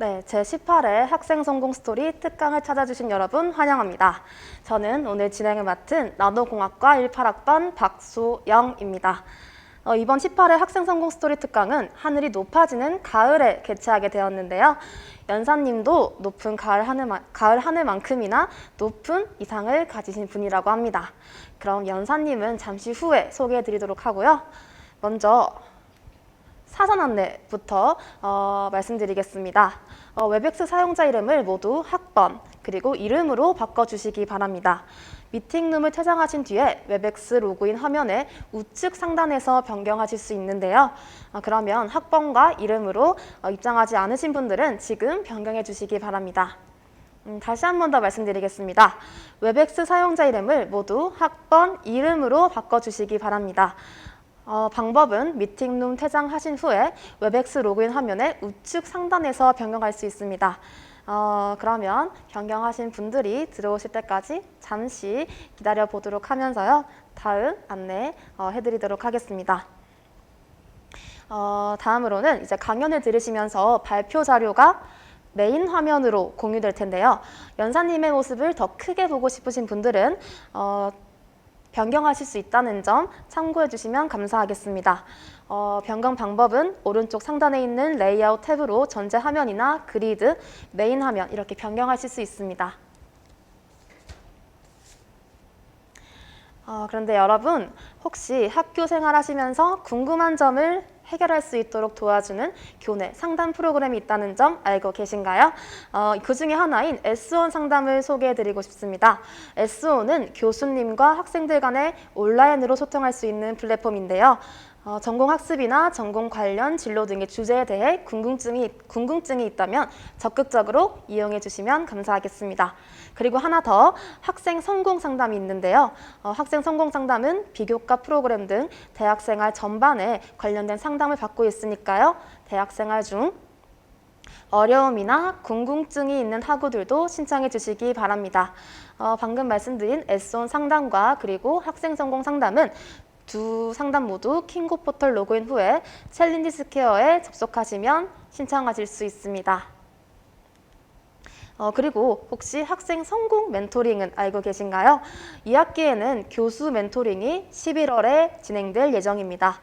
네, 제18회 학생 성공 스토리 특강을 찾아주신 여러분 환영합니다. 저는 오늘 진행을 맡은 나노공학과 18학번 박소영입니다. 이번 18회 학생 성공 스토리 특강은 하늘이 높아지는 가을에 개최하게 되었는데요. 연사님도 높은 가을 하늘만큼이나 높은 이상을 가지신 분이라고 합니다. 그럼 연사님은 잠시 후에 소개해드리도록 하고요. 먼저 사전 안내부터 말씀드리겠습니다. 웹엑스 사용자 이름을 모두 학번 그리고 이름으로 바꿔주시기 바랍니다. 미팅룸을 퇴장하신 뒤에 웹엑스 로그인 화면에 우측 상단에서 변경하실 수 있는데요. 그러면 학번과 이름으로 입장하지 않으신 분들은 지금 변경해 주시기 바랍니다. 다시 한 번 더 말씀드리겠습니다. 웹엑스 사용자 이름을 모두 학번, 이름으로 바꿔주시기 바랍니다. 방법은 미팅룸 퇴장하신 후에 웹엑스 로그인 화면에 우측 상단에서 변경할 수 있습니다. 그러면 변경하신 분들이 들어오실 때까지 잠시 기다려 보도록 하면서요. 다음 안내 해드리도록 하겠습니다. 다음으로는 이제 강연을 들으시면서 발표 자료가 메인 화면으로 공유될 텐데요. 연사님의 모습을 더 크게 보고 싶으신 분들은 변경하실 수 있다는 점 참고해 주시면 감사하겠습니다. 변경 방법은 오른쪽 상단에 있는 레이아웃 탭으로 전체 화면이나 그리드, 메인 화면 이렇게 변경하실 수 있습니다. 그런데 여러분 혹시 학교 생활하시면서 궁금한 점을 해결할 수 있도록 도와주는 교내 상담 프로그램이 있다는 점 알고 계신가요? 그 중에 하나인 S1 상담을 소개해드리고 싶습니다. S1은 교수님과 학생들 간에 온라인으로 소통할 수 있는 플랫폼인데요. 전공 학습이나 전공 관련 진로 등의 주제에 대해 궁금증이 있다면 적극적으로 이용해 주시면 감사하겠습니다. 그리고 하나 더 학생 성공 상담이 있는데요. 학생 성공 상담은 비교과 프로그램 등 대학생활 전반에 관련된 상담을 받고 있으니까요. 대학생활 중 어려움이나 궁금증이 있는 학우들도 신청해 주시기 바랍니다. 방금 말씀드린 S1 상담과 그리고 학생 성공 상담은 두 상담 모두 킹고 포털 로그인 후에 챌린지 스퀘어에 접속하시면 신청하실 수 있습니다. 그리고 혹시 학생 성공 멘토링은 알고 계신가요? 이 학기에는 교수 멘토링이 11월에 진행될 예정입니다.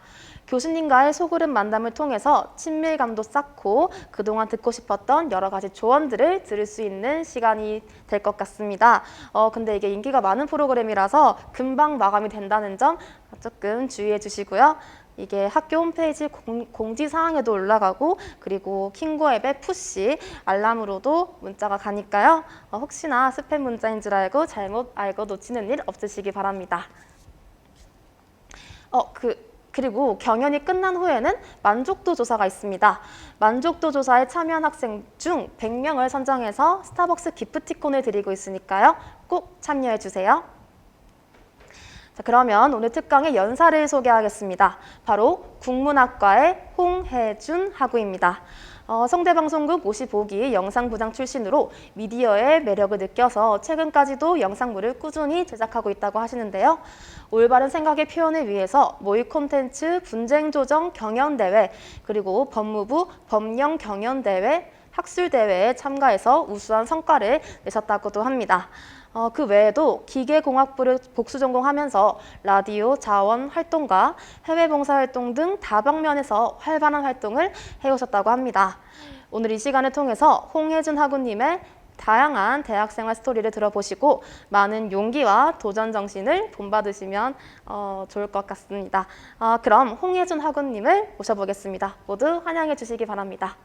교수님과의 소그룹 만남을 통해서 친밀감도 쌓고 그동안 듣고 싶었던 여러 가지 조언들을 들을 수 있는 시간이 될 것 같습니다. 근데 이게 인기가 많은 프로그램이라서 금방 마감이 된다는 점 조금 주의해 주시고요. 이게 학교 홈페이지 공지사항에도 올라가고 그리고 킹고 앱의 푸시 알람으로도 문자가 가니까요. 혹시나 스팸 문자인 줄 알고 잘못 알고 놓치는 일 없으시기 바랍니다. 그리고 경연이 끝난 후에는 만족도 조사가 있습니다. 만족도 조사에 참여한 학생 중 100명을 선정해서 스타벅스 기프티콘을 드리고 있으니까요. 꼭 참여해 주세요. 자, 그러면 오늘 특강의 연사를 소개하겠습니다. 바로 국문학과의 홍혜준 학우입니다. 성대방송국 55기 영상부장 출신으로 미디어의 매력을 느껴서 최근까지도 영상물을 꾸준히 제작하고 있다고 하시는데요. 올바른 생각의 표현을 위해서 모의 콘텐츠 분쟁조정 경연대회 그리고 법무부 법령 경연대회 학술대회에 참가해서 우수한 성과를 내셨다고도 합니다. 그 외에도 기계공학부를 복수 전공하면서 라디오 자원 활동과 해외 봉사활동 등 다방면에서 활발한 활동을 해오셨다고 합니다. 오늘 이 시간을 통해서 홍혜준 학우님의 다양한 대학생활 스토리를 들어보시고 많은 용기와 도전 정신을 본받으시면 좋을 것 같습니다. 그럼 홍혜준 학우님을 모셔보겠습니다. 모두 환영해 주시기 바랍니다.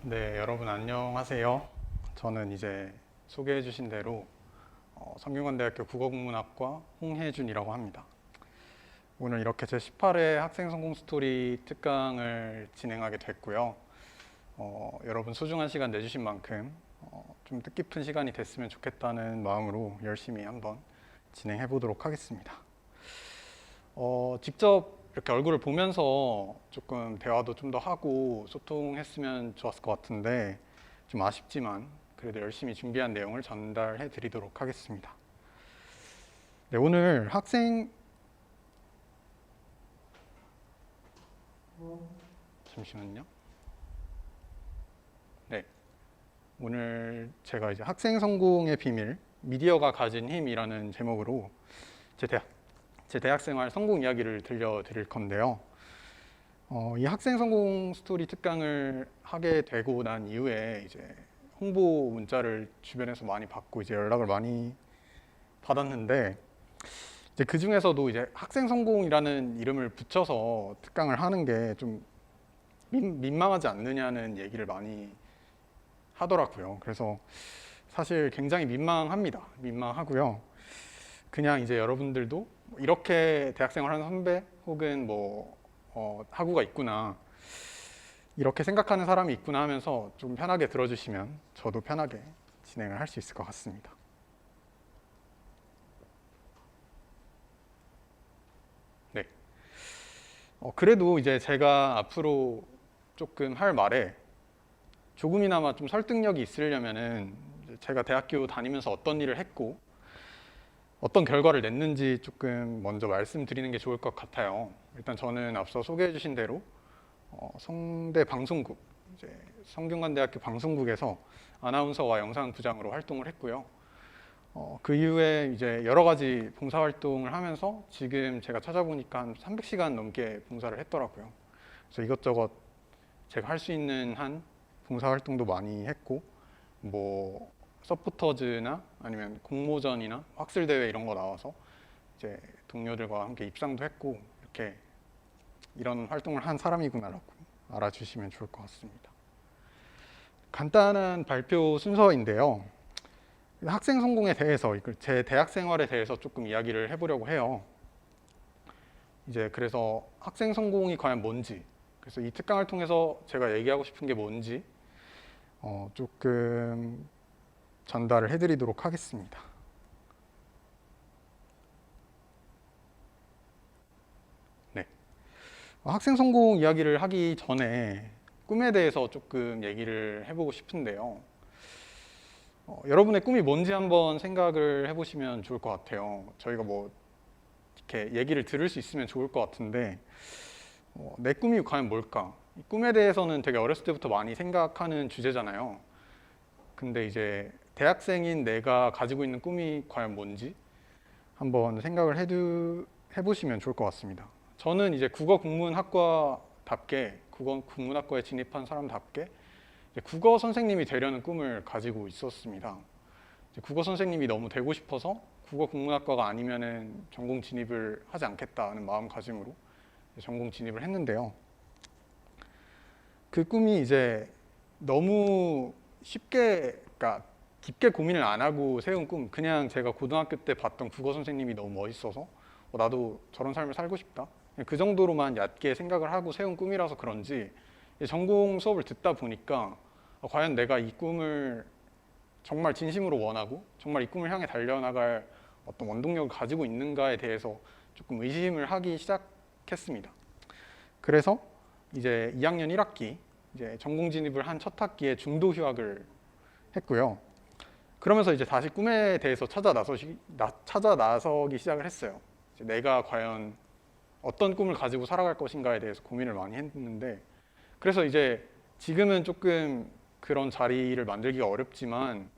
네, 여러분 안녕하세요. 저는 이제 소개해 주신 대로 성균관대학교 국어국문학과 홍혜준이라고 합니다. 오늘 이렇게 제18회 학생 성공 스토리 특강을 진행하게 됐고요. 여러분 소중한 시간 내주신 만큼 좀 뜻깊은 시간이 됐으면 좋겠다는 마음으로 열심히 한번 진행해 보도록 하겠습니다. 직접 이렇게 얼굴을 보면서 조금 대화도 좀 더 하고 소통했으면 좋았을 것 같은데 좀 아쉽지만 그래도 열심히 준비한 내용을 전달해 드리도록 하겠습니다. 네, 오늘 잠시만요. 네, 오늘 제가 이제 학생 성공의 비밀, 미디어가 가진 힘이라는 제목으로 제 대학생활 성공 이야기를 들려드릴 건데요. 이 학생 성공 스토리 특강을 하게 되고 난 이후에 이제 홍보 문자를 주변에서 많이 받고 이제 연락을 많이 받았는데, 이제 그 중에서도 이제 학생 성공이라는 이름을 붙여서 특강을 하는 게 좀 민망하지 않느냐는 얘기를 많이 하더라고요. 그래서 사실 굉장히 민망하고요. 그냥 이제 여러분들도 이렇게 대학생활하는 선배 혹은 학우가 있구나, 이렇게 생각하는 사람이 있구나 하면서 좀 편하게 들어주시면 저도 편하게 진행을 할 수 있을 것 같습니다. 네. 그래도 이제 제가 앞으로 조금 할 말에 조금이나마 좀 설득력이 있으려면은 제가 대학교 다니면서 어떤 일을 했고 어떤 결과를 냈는지 조금 먼저 말씀드리는 게 좋을 것 같아요. 일단 저는 앞서 소개해 주신 대로 성대 방송국, 이제 성균관대학교 방송국에서 아나운서와 영상부장으로 활동을 했고요. 그 이후에 이제 여러 가지 봉사활동을 하면서 지금 제가 찾아보니까 한 300시간 넘게 봉사를 했더라고요. 그래서 이것저것 제가 할 수 있는 한 봉사활동도 많이 했고, 서포터즈나 아니면 공모전이나 학술대회 이런 거 나와서 이제 동료들과 함께 입상도 했고, 이렇게 이런 활동을 한 사람이구나라고 알아주시면 좋을 것 같습니다. 간단한 발표 순서인데요. 학생 성공에 대해서, 제 대학 생활에 대해서 조금 이야기를 해보려고 해요. 이제 그래서 학생 성공이 과연 뭔지, 그래서 이 특강을 통해서 제가 얘기하고 싶은 게 뭔지 조금 전달을 해드리도록 하겠습니다. 네. 학생 성공 이야기를 하기 전에 꿈에 대해서 조금 얘기를 해보고 싶은데요. 여러분의 꿈이 뭔지 한번 생각을 해보시면 좋을 것 같아요. 저희가 이렇게 얘기를 들을 수 있으면 좋을 것 같은데, 내 꿈이 과연 뭘까? 이 꿈에 대해서는 되게 어렸을 때부터 많이 생각하는 주제잖아요. 근데 이제 대학생인 내가 가지고 있는 꿈이 과연 뭔지 한번 생각을 해보시면 좋을 것 같습니다. 저는 이제 국어국문학과에 진입한 사람답게 이제 국어 선생님이 되려는 꿈을 가지고 있었습니다. 이제 국어 선생님이 너무 되고 싶어서 국어국문학과가 아니면은 전공 진입을 하지 않겠다는 마음가짐으로 전공 진입을 했는데요. 그 꿈이 이제 너무 그러니까 깊게 고민을 안 하고 세운 꿈, 그냥 제가 고등학교 때 봤던 국어 선생님이 너무 멋있어서 나도 저런 삶을 살고 싶다, 그 정도로만 얕게 생각을 하고 세운 꿈이라서 그런지 전공 수업을 듣다 보니까 과연 내가 이 꿈을 정말 진심으로 원하고 정말 이 꿈을 향해 달려나갈 어떤 원동력을 가지고 있는가에 대해서 조금 의심을 하기 시작했습니다. 그래서 이제 2학년 1학기 이제 전공 진입을 한 첫 학기에 중도 휴학을 했고요. 그러면서 이제 다시 꿈에 대해서 찾아 나서기 시작을 했어요. 이제 내가 과연 어떤 꿈을 가지고 살아갈 것인가에 대해서 고민을 많이 했는데, 그래서 이제 지금은 조금 그런 자리를 만들기가 어렵지만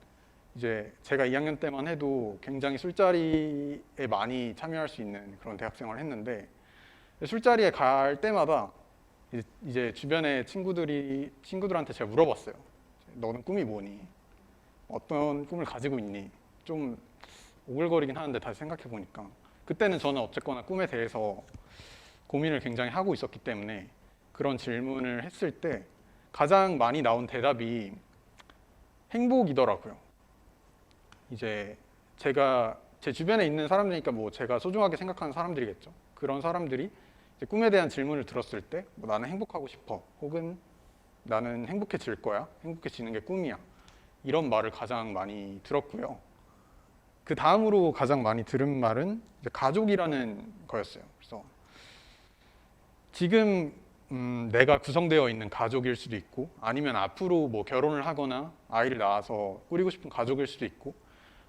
이제 제가 2학년 때만 해도 굉장히 술자리에 많이 참여할 수 있는 그런 대학생활을 했는데, 술자리에 갈 때마다 이제 주변의 친구들한테 제가 물어봤어요. 너는 꿈이 뭐니? 어떤 꿈을 가지고 있니? 좀 오글거리긴 하는데 다시 생각해 보니까 그때는 저는 어쨌거나 꿈에 대해서 고민을 굉장히 하고 있었기 때문에 그런 질문을 했을 때 가장 많이 나온 대답이 행복이더라고요. 이제 제가 제 주변에 있는 사람들이니까 제가 소중하게 생각하는 사람들이겠죠. 그런 사람들이 이제 꿈에 대한 질문을 들었을 때 나는 행복하고 싶어, 혹은 나는 행복해질 거야, 행복해지는 게 꿈이야, 이런 말을 가장 많이 들었고요. 그 다음으로 가장 많이 들은 말은 이제 가족이라는 거였어요. 그래서 지금 내가 구성되어 있는 가족일 수도 있고, 아니면 앞으로 결혼을 하거나 아이를 낳아서 꾸리고 싶은 가족일 수도 있고,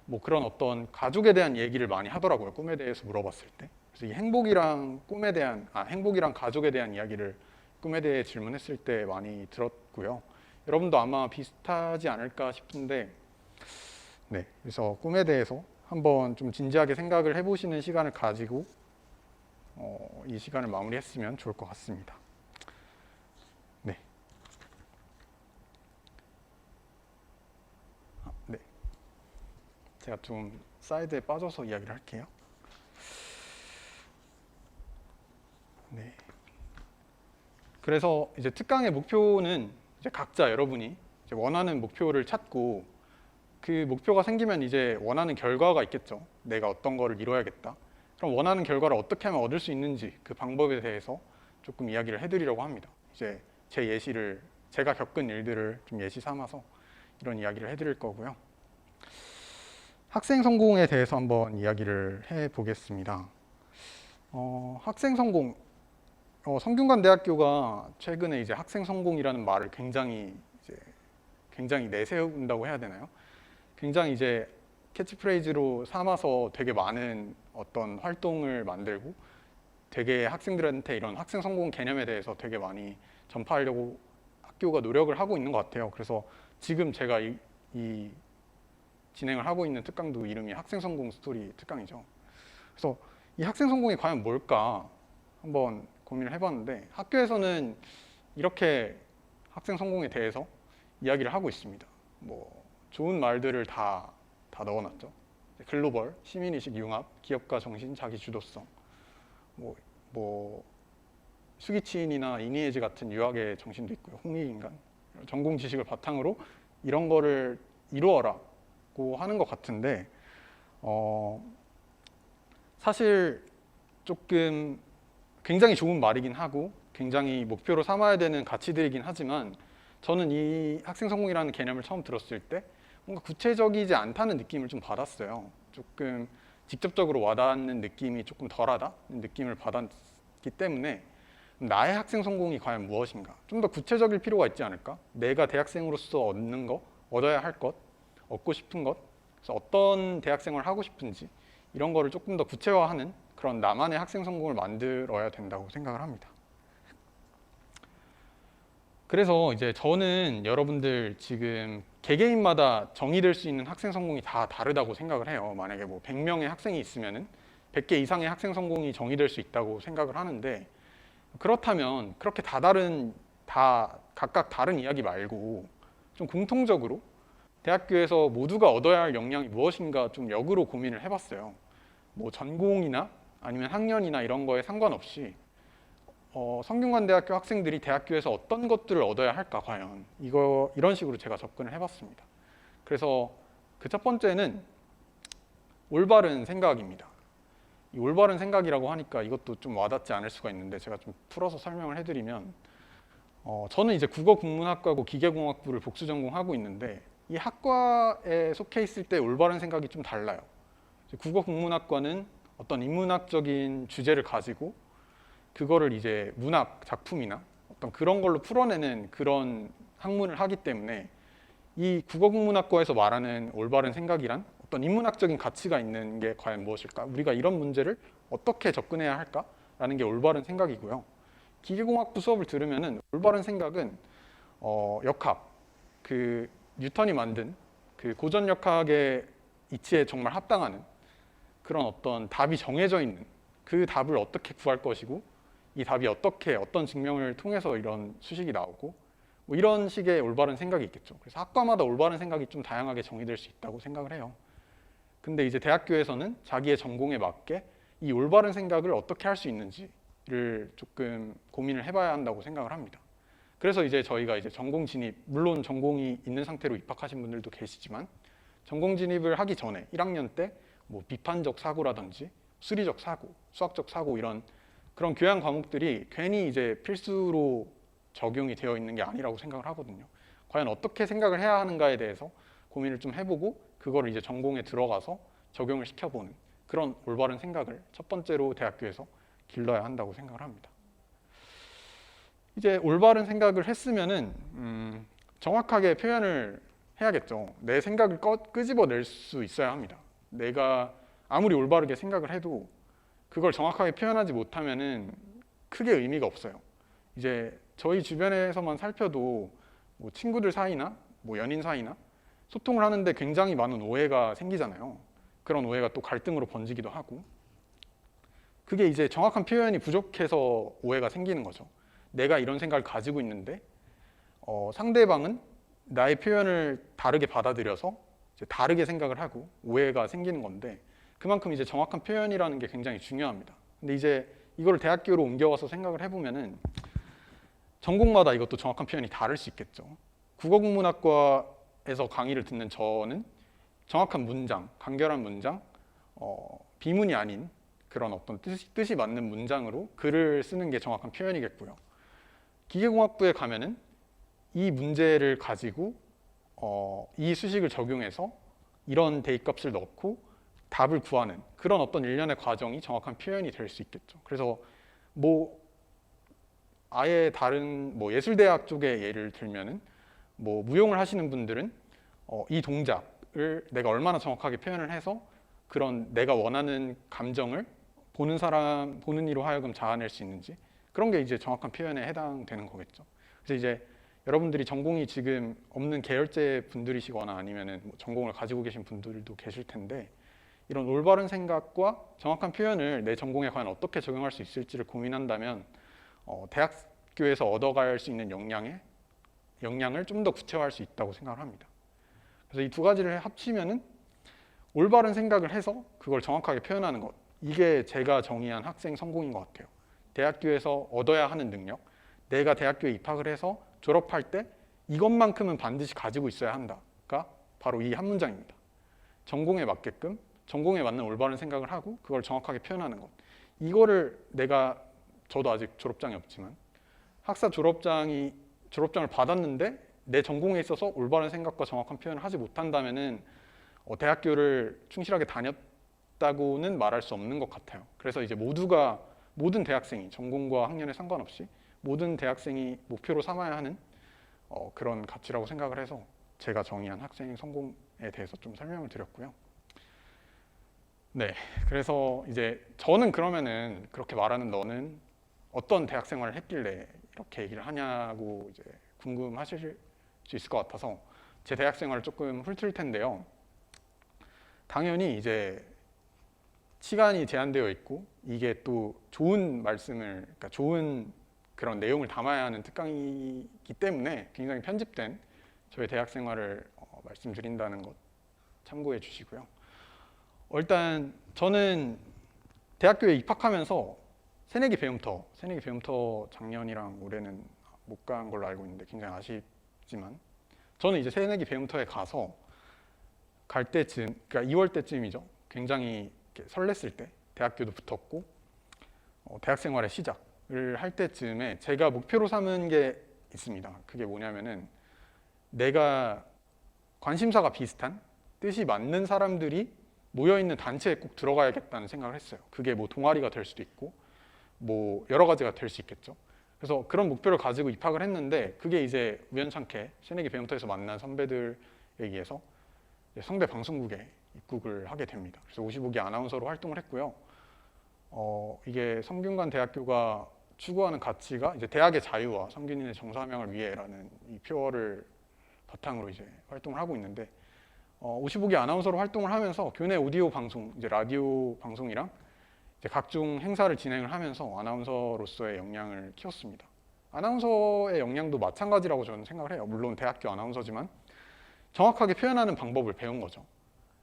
뭐 그런 어떤 가족에 대한 얘기를 많이 하더라고요. 꿈에 대해서 물어봤을 때. 그래서 이 행복이랑 꿈에 대한 행복이랑 가족에 대한 이야기를 꿈에 대해 질문했을 때 많이 들었고요. 여러분도 아마 비슷하지 않을까 싶은데, 네, 그래서 꿈에 대해서 한번 좀 진지하게 생각을 해보시는 시간을 가지고 이 시간을 마무리했으면 좋을 것 같습니다. 네. 네. 제가 좀 사이드에 빠져서 이야기를 할게요. 네. 그래서 이제 특강의 목표는 이제 각자 여러분이 이제 원하는 목표를 찾고 그 목표가 생기면 이제 원하는 결과가 있겠죠. 내가 어떤 거를 이뤄야겠다. 그럼 원하는 결과를 어떻게 하면 얻을 수 있는지 그 방법에 대해서 조금 이야기를 해드리려고 합니다. 이제 제 예시를 제가 겪은 일들을 좀 예시 삼아서 이런 이야기를 해드릴 거고요. 학생 성공에 대해서 한번 이야기를 해보겠습니다. 학생 성공, 성균관대학교가 최근에 이제 학생 성공이라는 말을 굉장히 내세운다고 해야 되나요? 굉장히 이제 캐치프레이즈로 삼아서 되게 많은 어떤 활동을 만들고 되게 학생들한테 이런 학생 성공 개념에 대해서 되게 많이 전파하려고 학교가 노력을 하고 있는 것 같아요. 그래서 지금 제가 이 진행을 하고 있는 특강도 이름이 학생 성공 스토리 특강이죠. 그래서 이 학생 성공이 과연 뭘까 한번 고민을 해봤는데 학교에서는 이렇게 학생 성공에 대해서 이야기를 하고 있습니다. 뭐 좋은 말들을 다 넣어놨죠. 글로벌, 시민의식 융합, 기업가 정신, 자기 주도성, 뭐 수기치인이나 이니에즈 같은 유학의 정신도 있고요. 홍익인간, 전공 지식을 바탕으로 이런 거를 이루어라고 하는 것 같은데 사실 조금 굉장히 좋은 말이긴 하고 굉장히 목표로 삼아야 되는 가치들이긴 하지만 저는 이 학생 성공이라는 개념을 처음 들었을 때 뭔가 구체적이지 않다는 느낌을 좀 받았어요. 조금 직접적으로 와닿는 느낌이 조금 덜하다는 느낌을 받았기 때문에 나의 학생 성공이 과연 무엇인가? 좀 더 구체적일 필요가 있지 않을까? 내가 대학생으로서 얻는 것, 얻어야 할 것, 얻고 싶은 것, 그래서 어떤 대학생활을 하고 싶은지 이런 거를 조금 더 구체화하는 그런 나만의 학생 성공을 만들어야 된다고 생각을 합니다. 그래서 이제 저는 여러분들 지금 개개인마다 정의될 수 있는 학생 성공이 다 다르다고 생각을 해요. 만약에 뭐 100명의 학생이 있으면은 100개 이상의 학생 성공이 정의될 수 있다고 생각을 하는데 그렇다면 그렇게 다 각각 다른 이야기 말고 좀 공통적으로 대학교에서 모두가 얻어야 할 역량이 무엇인가 좀 역으로 고민을 해봤어요. 뭐 전공이나 아니면 학년이나 이런 거에 상관없이 성균관대학교 학생들이 대학교에서 어떤 것들을 얻어야 할까 과연 이런 식으로 제가 접근을 해봤습니다. 그래서 그 첫 번째는 올바른 생각입니다. 이 올바른 생각이라고 하니까 이것도 좀 와닿지 않을 수가 있는데 제가 좀 풀어서 설명을 해드리면 저는 이제 국어국문학과고 기계공학부를 복수 전공하고 있는데 이 학과에 속해 있을 때 올바른 생각이 좀 달라요. 국어국문학과는 어떤 인문학적인 주제를 가지고 그거를 이제 문학 작품이나 어떤 그런 걸로 풀어내는 그런 학문을 하기 때문에 이 국어국문학과에서 말하는 올바른 생각이란 어떤 인문학적인 가치가 있는 게 과연 무엇일까? 우리가 이런 문제를 어떻게 접근해야 할까라는 게 올바른 생각이고요. 기계공학부 수업을 들으면은 올바른 생각은 역학, 그 뉴턴이 만든 그 고전역학의 이치에 정말 합당하는 그런 어떤 답이 정해져 있는 그 답을 어떻게 구할 것이고 이 답이 어떤 증명을 통해서 이런 수식이 나오고 뭐 이런 식의 올바른 생각이 있겠죠. 그래서 학과마다 올바른 생각이 좀 다양하게 정의될 수 있다고 생각을 해요. 근데 이제 대학교에서는 자기의 전공에 맞게 이 올바른 생각을 어떻게 할 수 있는지를 조금 고민을 해봐야 한다고 생각을 합니다. 그래서 이제 저희가 이제 전공 진입, 물론 전공이 있는 상태로 입학하신 분들도 계시지만 전공 진입을 하기 전에 1학년 때 뭐 비판적 사고라든지 수리적 사고, 수학적 사고 이런 그런 교양 과목들이 괜히 이제 필수로 적용이 되어 있는 게 아니라고 생각을 하거든요. 과연 어떻게 생각을 해야 하는가에 대해서 고민을 좀 해보고 그거를 이제 전공에 들어가서 적용을 시켜보는 그런 올바른 생각을 첫 번째로 대학교에서 길러야 한다고 생각을 합니다. 이제 올바른 생각을 했으면은 정확하게 표현을 해야겠죠. 내 생각을 끄집어낼 수 있어야 합니다. 내가 아무리 올바르게 생각을 해도 그걸 정확하게 표현하지 못하면은 크게 의미가 없어요. 이제 저희 주변에서만 살펴도 뭐 친구들 사이나 뭐 연인 사이나 소통을 하는데 굉장히 많은 오해가 생기잖아요. 그런 오해가 또 갈등으로 번지기도 하고, 그게 이제 정확한 표현이 부족해서 오해가 생기는 거죠. 내가 이런 생각을 가지고 있는데 상대방은 나의 표현을 다르게 받아들여서 이제 다르게 생각을 하고 오해가 생기는 건데, 그만큼 이제 정확한 표현이라는 게 굉장히 중요합니다. 근데 이제 이걸 대학교로 옮겨와서 생각을 해보면은 전공마다 이것도 정확한 표현이 다를 수 있겠죠. 국어국문학과에서 강의를 듣는 저는 정확한 문장, 간결한 문장, 비문이 아닌 그런 어떤 뜻이 맞는 문장으로 글을 쓰는 게 정확한 표현이겠고요. 기계공학부에 가면은 이 문제를 가지고 이 수식을 적용해서 이런 대입값을 넣고 답을 구하는 그런 어떤 일련의 과정이 정확한 표현이 될 수 있겠죠. 그래서 뭐 아예 다른 뭐 예술대학 쪽의 예를 들면은 뭐 무용을 하시는 분들은 이 동작을 내가 얼마나 정확하게 표현을 해서 그런 내가 원하는 감정을 보는 이로 하여금 자아낼 수 있는지, 그런 게 이제 정확한 표현에 해당되는 거겠죠. 그래서 이제 여러분들이 전공이 지금 없는 계열제 분들이시거나 아니면은 뭐 전공을 가지고 계신 분들도 계실 텐데, 이런 올바른 생각과 정확한 표현을 내 전공에 과연 어떻게 적용할 수 있을지를 고민한다면 대학교에서 얻어갈 수 있는 역량을 좀 더 구체화할 수 있다고 생각을 합니다. 그래서 이 두 가지를 합치면은 올바른 생각을 해서 그걸 정확하게 표현하는 것, 이게 제가 정의한 학생 성공인 것 같아요. 대학교에서 얻어야 하는 능력, 내가 대학교에 입학을 해서 졸업할 때 이것만큼은 반드시 가지고 있어야 한다가 바로 이 한 문장입니다. 전공에 맞게끔 전공에 맞는 올바른 생각을 하고 그걸 정확하게 표현하는 것. 이거를 저도 아직 졸업장이 없지만 학사 졸업장을 받았는데 내 전공에 있어서 올바른 생각과 정확한 표현을 하지 못한다면은 대학교를 충실하게 다녔다고는 말할 수 없는 것 같아요. 그래서 이제 모든 대학생이 전공과 학년에 상관없이 모든 대학생이 목표로 삼아야 하는 그런 가치라고 생각을 해서 제가 정의한 학생 성공에 대해서 좀 설명을 드렸고요. 네, 그래서 이제 저는 그러면은 그렇게 말하는 너는 어떤 대학 생활을 했길래 이렇게 얘기를 하냐고 이제 궁금하실 수 있을 것 같아서 제 대학 생활을 조금 훑을 텐데요. 당연히 이제 시간이 제한되어 있고 이게 또 좋은 말씀을, 그러니까 좋은 그런 내용을 담아야 하는 특강이기 때문에 굉장히 편집된 저의 대학 생활을 말씀드린다는 것 참고해 주시고요. 일단 저는 대학교에 입학하면서 새내기 배움터 작년이랑 올해는 못 간 걸로 알고 있는데 굉장히 아쉽지만, 저는 이제 새내기 배움터에 가서 갈 때쯤, 그러니까 2월 때쯤이죠. 굉장히 설렜을 때, 대학교도 붙었고 대학 생활의 시작을 할 때쯤에 제가 목표로 삼은 게 있습니다. 그게 뭐냐면은 내가 관심사가 비슷한 뜻이 맞는 사람들이 모여있는 단체에 꼭 들어가야겠다는 생각을 했어요. 그게 뭐 동아리가 될 수도 있고 뭐 여러 가지가 될 수 있겠죠. 그래서 그런 목표를 가지고 입학을 했는데, 그게 이제 우연찮게 새내기 배움터에서 만난 선배들에 의해서 성대 방송국에 입국을 하게 됩니다. 그래서 55기 아나운서로 활동을 했고요. 이게 성균관 대학교가 추구하는 가치가 이제 대학의 자유와 성균인의 정사명을 위해라는 이 표어를 바탕으로 이제 활동을 하고 있는데, 55기 아나운서로 활동을 하면서 교내 오디오 방송, 이제 라디오 방송이랑 이제 각종 행사를 진행을 하면서 아나운서로서의 역량을 키웠습니다. 아나운서의 역량도 마찬가지라고 저는 생각을 해요. 물론 대학교 아나운서지만 정확하게 표현하는 방법을 배운 거죠.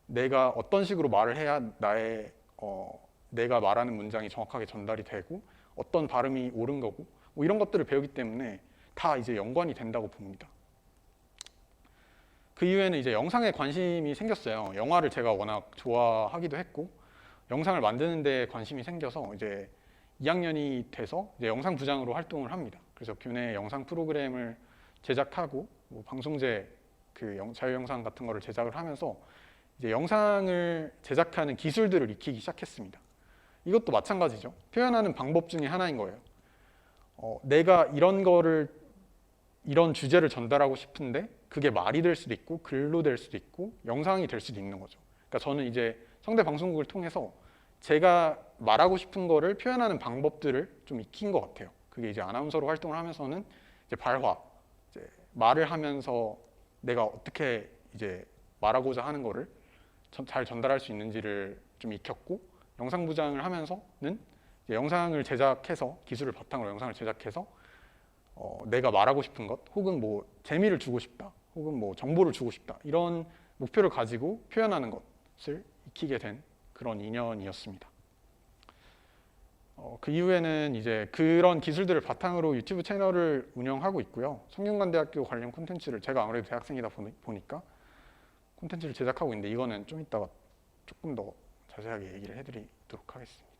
내가 어떤 식으로 말을 해야 내가 말하는 문장이 정확하게 전달이 되고 어떤 발음이 옳은 거고 뭐 이런 것들을 배우기 때문에 다 이제 연관이 된다고 봅니다. 그 이후에는 이제 영상에 관심이 생겼어요. 영화를 제가 워낙 좋아하기도 했고 영상을 만드는 데 관심이 생겨서 이제 2학년이 돼서 이제 영상 부장으로 활동을 합니다. 그래서 교내 영상 프로그램을 제작하고 뭐 방송제 자유영상 같은 거를 제작을 하면서 이제 영상을 제작하는 기술들을 익히기 시작했습니다. 이것도 마찬가지죠. 표현하는 방법 중에 하나인 거예요. 내가 이런 주제를 전달하고 싶은데 그게 말이 될 수도 있고 글로 될 수도 있고 영상이 될 수도 있는 거죠. 그러니까 저는 이제 성대 방송국을 통해서 제가 말하고 싶은 거를 표현하는 방법들을 좀 익힌 것 같아요. 그게 이제 아나운서로 활동을 하면서는 이제 발화, 이제 말을 하면서 내가 어떻게 이제 말하고자 하는 거를 잘 전달할 수 있는지를 좀 익혔고, 영상 부장을 하면서는 이제 영상을 제작해서 기술을 바탕으로 영상을 제작해서 내가 말하고 싶은 것, 혹은 뭐 재미를 주고 싶다, 혹은 뭐 정보를 주고 싶다, 이런 목표를 가지고 표현하는 것을 익히게 된 그런 인연이었습니다. 그 이후에는 이제 그런 기술들을 바탕으로 유튜브 채널을 운영하고 있고요. 성균관대학교 관련 콘텐츠를, 제가 아무래도 대학생이다 보니까 콘텐츠를 제작하고 있는데, 이거는 좀 이따가 조금 더 자세하게 얘기를 해드리도록 하겠습니다.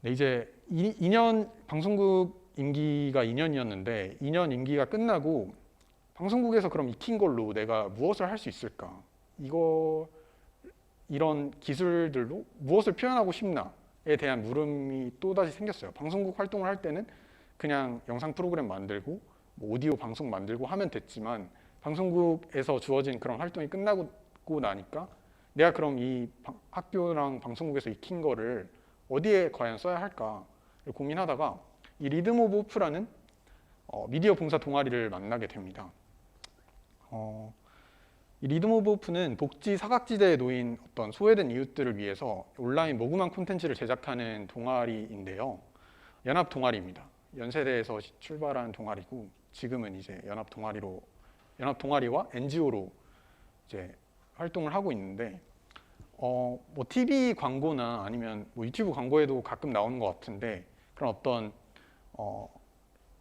네, 이제 2년 방송국 임기가 2년이었는데 2년 임기가 끝나고 방송국에서 그럼 익힌 걸로 내가 무엇을 할 수 있을까? 이런 기술들로 무엇을 표현하고 싶나에 대한 물음이 또다시 생겼어요. 방송국 활동을 할 때는 그냥 영상 프로그램 만들고 뭐 오디오 방송 만들고 하면 됐지만, 방송국에서 주어진 그런 활동이 끝나고 나니까 내가 그럼 이 학교랑 방송국에서 익힌 거를 어디에 과연 써야 할까를 고민하다가 이 리듬 오브 호프라는 미디어 봉사 동아리를 만나게 됩니다. 이 리듬 오브 호프는 복지 사각지대에 놓인 어떤 소외된 이웃들을 위해서 온라인 모금한 콘텐츠를 제작하는 동아리인데요. 연합 동아리입니다. 연세대에서 출발한 동아리고, 지금은 이제 연합 동아리와 NGO로 이제 활동을 하고 있는데, 뭐 TV 광고나 아니면 뭐 유튜브 광고에도 가끔 나오는 것 같은데, 그런 어떤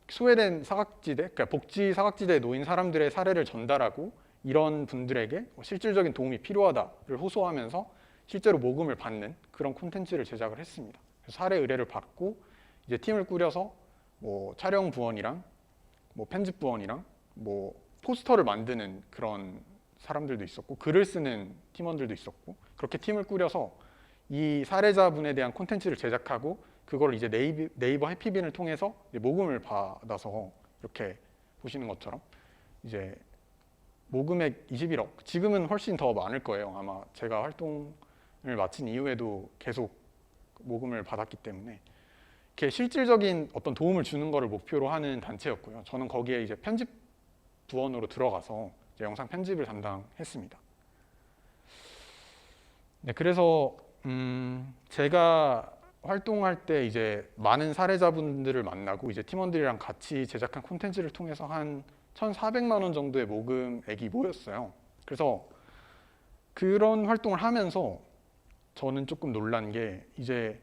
소외된 사각지대, 그러니까 복지 사각지대에 놓인 사람들의 사례를 전달하고 이런 분들에게 실질적인 도움이 필요하다를 호소하면서 실제로 모금을 받는 그런 콘텐츠를 제작을 했습니다. 그래서 사례 의뢰를 받고 이제 팀을 꾸려서 뭐 촬영 부원이랑 뭐 편집 부원이랑 뭐 포스터를 만드는 그런 사람들도 있었고, 글을 쓰는 팀원들도 있었고, 그렇게 팀을 꾸려서 이 사례자분에 대한 콘텐츠를 제작하고 그걸 이제 네이버 해피빈을 통해서 이제 모금을 받아서, 이렇게 보시는 것처럼 이제 모금액 21억, 지금은 훨씬 더 많을 거예요. 아마 제가 활동을 마친 이후에도 계속 모금을 받았기 때문에 이렇게 실질적인 어떤 도움을 주는 거를 목표로 하는 단체였고요. 저는 거기에 이제 편집 부원으로 들어가서 이제 영상 편집을 담당했습니다. 네, 그래서 제가 활동할 때 이제 많은 사례자분들을 만나고 이제 팀원들이랑 같이 제작한 콘텐츠를 통해서 한 1,400만 원 정도의 모금액이 모였어요. 그래서 그런 활동을 하면서 저는 조금 놀란 게, 이제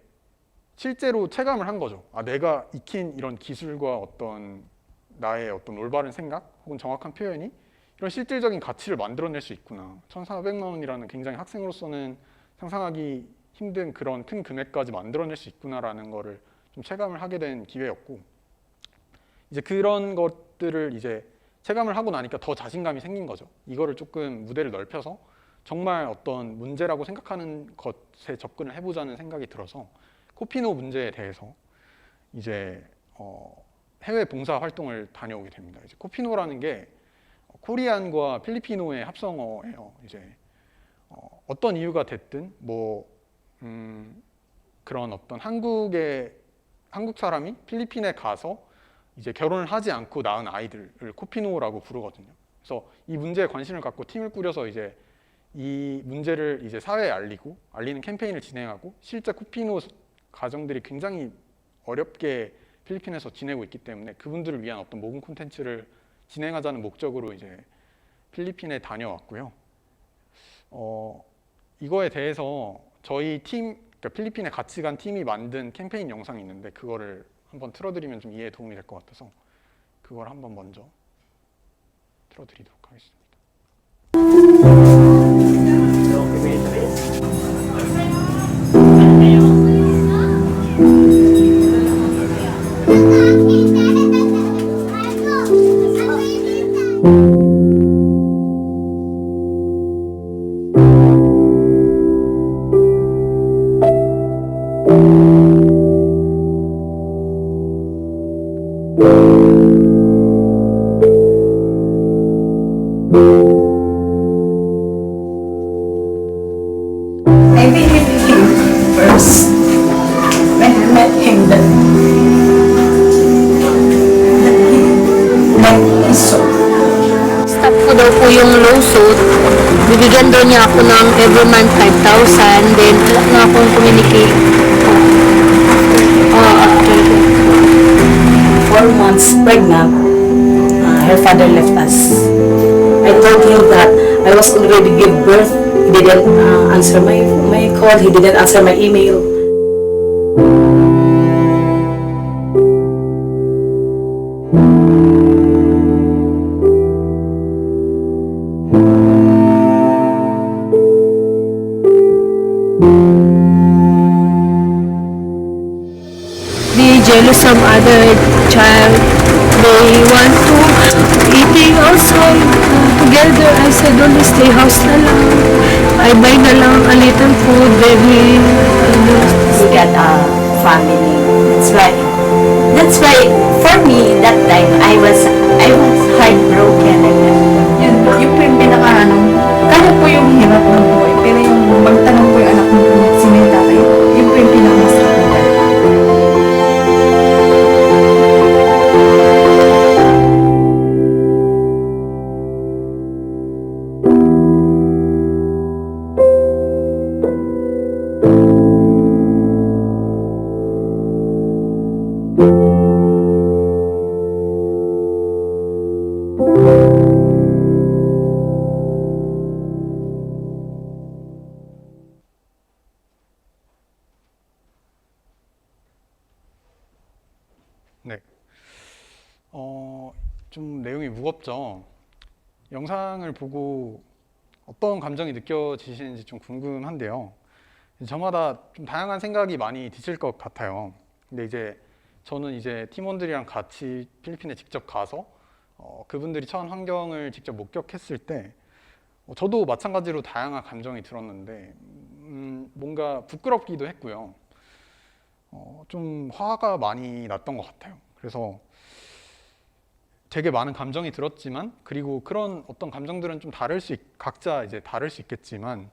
실제로 체감을 한 거죠. 아, 내가 익힌 이런 기술과 어떤 나의 어떤 올바른 생각 혹은 정확한 표현이 이런 실질적인 가치를 만들어낼 수 있구나. 1,400만 원이라는 굉장히 학생으로서는 상상하기 힘든 그런 큰 금액까지 만들어낼 수 있구나라는 거를 좀 체감을 하게 된 기회였고, 이제 그런 것들을 이제 체감을 하고 나니까 더 자신감이 생긴 거죠. 이거를 조금 무대를 넓혀서 정말 어떤 문제라고 생각하는 것에 접근을 해보자는 생각이 들어서 코피노 문제에 대해서 이제 해외 봉사 활동을 다녀오게 됩니다. 이제 코피노라는 게 코리안과 필리피노의 합성어예요. 이제 어떤 이유가 됐든 뭐 그런 어떤 한국 사람이 필리핀에 가서 이제 결혼을 하지 않고 낳은 아이들을 코피노라고 부르거든요. 그래서 이 문제에 관심을 갖고 팀을 꾸려서 이제 이 문제를 이제 사회에 알리는 캠페인을 진행하고, 실제 코피노 가정들이 굉장히 어렵게 필리핀에서 지내고 있기 때문에 그분들을 위한 어떤 모금 콘텐츠를 진행하자는 목적으로 이제 필리핀에 다녀왔고요. 이거에 대해서 저희 팀, 그러니까 필리핀에 같이 간 팀이 만든 캠페인 영상이 있는데, 그거를 한번 틀어드리면 좀 이해에 도움이 될 것 같아서 그걸 한번 먼저 틀어드리도록 하겠습니다. piso. Stop ko daw po yung lawsuit. Bibigyan daw niya ako ng every month 5,000. Then, wala na akong communicate. After 4 months pregnant, her father left us. I told him that I was already give birth. He didn't answer my call. He didn't answer my email. be jealous some other child. They want to eating outside together. I said, only stay house na lang. I buy na lang a little food, baby. We got a family. That's why for me that time I was heartbroken. Yung po yung pinaka kaya po yung hirap ng buhay, pero yung magtanong po yung anak mo kung sino yung tatay, yun po yung pinakamasakit na. 네. 좀 내용이 무겁죠. 영상을 보고 어떤 감정이 느껴지시는지 좀 궁금한데요. 저마다 좀 다양한 생각이 많이 드실 것 같아요. 근데 이제 저는 이제 팀원들이랑 같이 필리핀에 직접 가서 그분들이 처한 환경을 직접 목격했을 때 저도 마찬가지로 다양한 감정이 들었는데 뭔가 부끄럽기도 했고요. 좀 화가 많이 났던 것 같아요. 그래서 되게 많은 감정이 들었지만, 그리고 그런 어떤 감정들은 좀 각자 이제 다를 수 있겠지만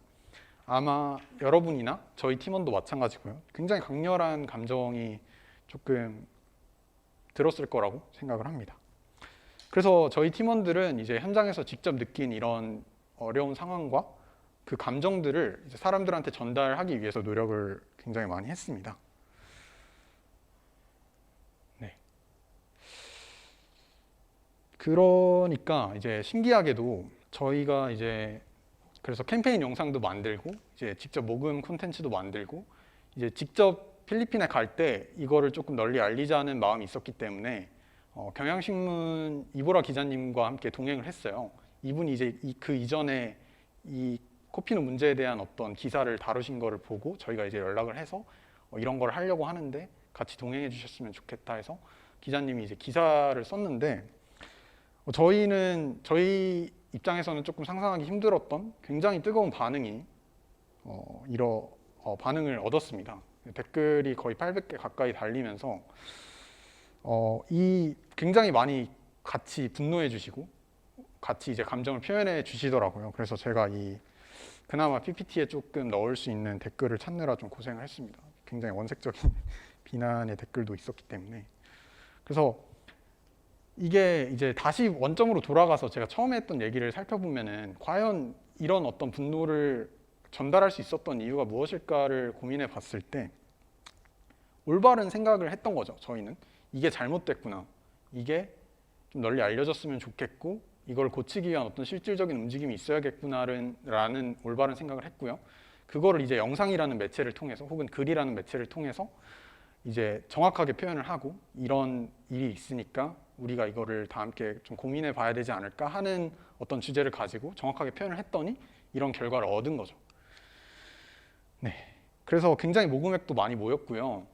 아마 여러분이나 저희 팀원도 마찬가지고요. 굉장히 강렬한 감정이 조금 들었을 거라고 생각을 합니다. 그래서 저희 팀원들은 이제 현장에서 직접 느낀 이런 어려운 상황과 그 감정들을 이제 사람들한테 전달하기 위해서 노력을 굉장히 많이 했습니다. 네. 그러니까 이제 신기하게도 저희가 이제 그래서 캠페인 영상도 만들고 이제 직접 모금 콘텐츠도 만들고 이제 직접 필리핀에 갈 때 이거를 조금 널리 알리자는 마음이 있었기 때문에 경향신문 이보라 기자님과 함께 동행을 했어요. 이분이 이제 그 이전에 이 코피노 문제에 대한 어떤 기사를 다루신 거를 보고 저희가 이제 연락을 해서 이런 걸 하려고 하는데 같이 동행해 주셨으면 좋겠다 해서 기자님이 이제 기사를 썼는데 저희 입장에서는 조금 상상하기 힘들었던 굉장히 뜨거운 반응이 반응을 얻었습니다. 댓글이 거의 800개 가까이 달리면서 굉장히 많이 같이 분노해 주시고 같이 이제 감정을 표현해 주시더라고요. 그래서 제가 그나마 PPT에 조금 넣을 수 있는 댓글을 찾느라 좀 고생을 했습니다. 굉장히 원색적인 비난의 댓글도 있었기 때문에. 그래서 이게 이제 다시 원점으로 돌아가서 제가 처음에 했던 얘기를 살펴보면은 과연 이런 어떤 분노를 전달할 수 있었던 이유가 무엇일까를 고민해 봤을 때 올바른 생각을 했던 거죠. 저희는 이게 잘못됐구나, 이게 좀 널리 알려졌으면 좋겠고 이걸 고치기 위한 어떤 실질적인 움직임이 있어야겠구나라는 올바른 생각을 했고요. 그거를 이제 영상이라는 매체를 통해서 혹은 글이라는 매체를 통해서 이제 정확하게 표현을 하고 이런 일이 있으니까 우리가 이거를 다 함께 좀 고민해 봐야 되지 않을까 하는 어떤 주제를 가지고 정확하게 표현을 했더니 이런 결과를 얻은 거죠. 네, 그래서 굉장히 모금액도 많이 모였고요.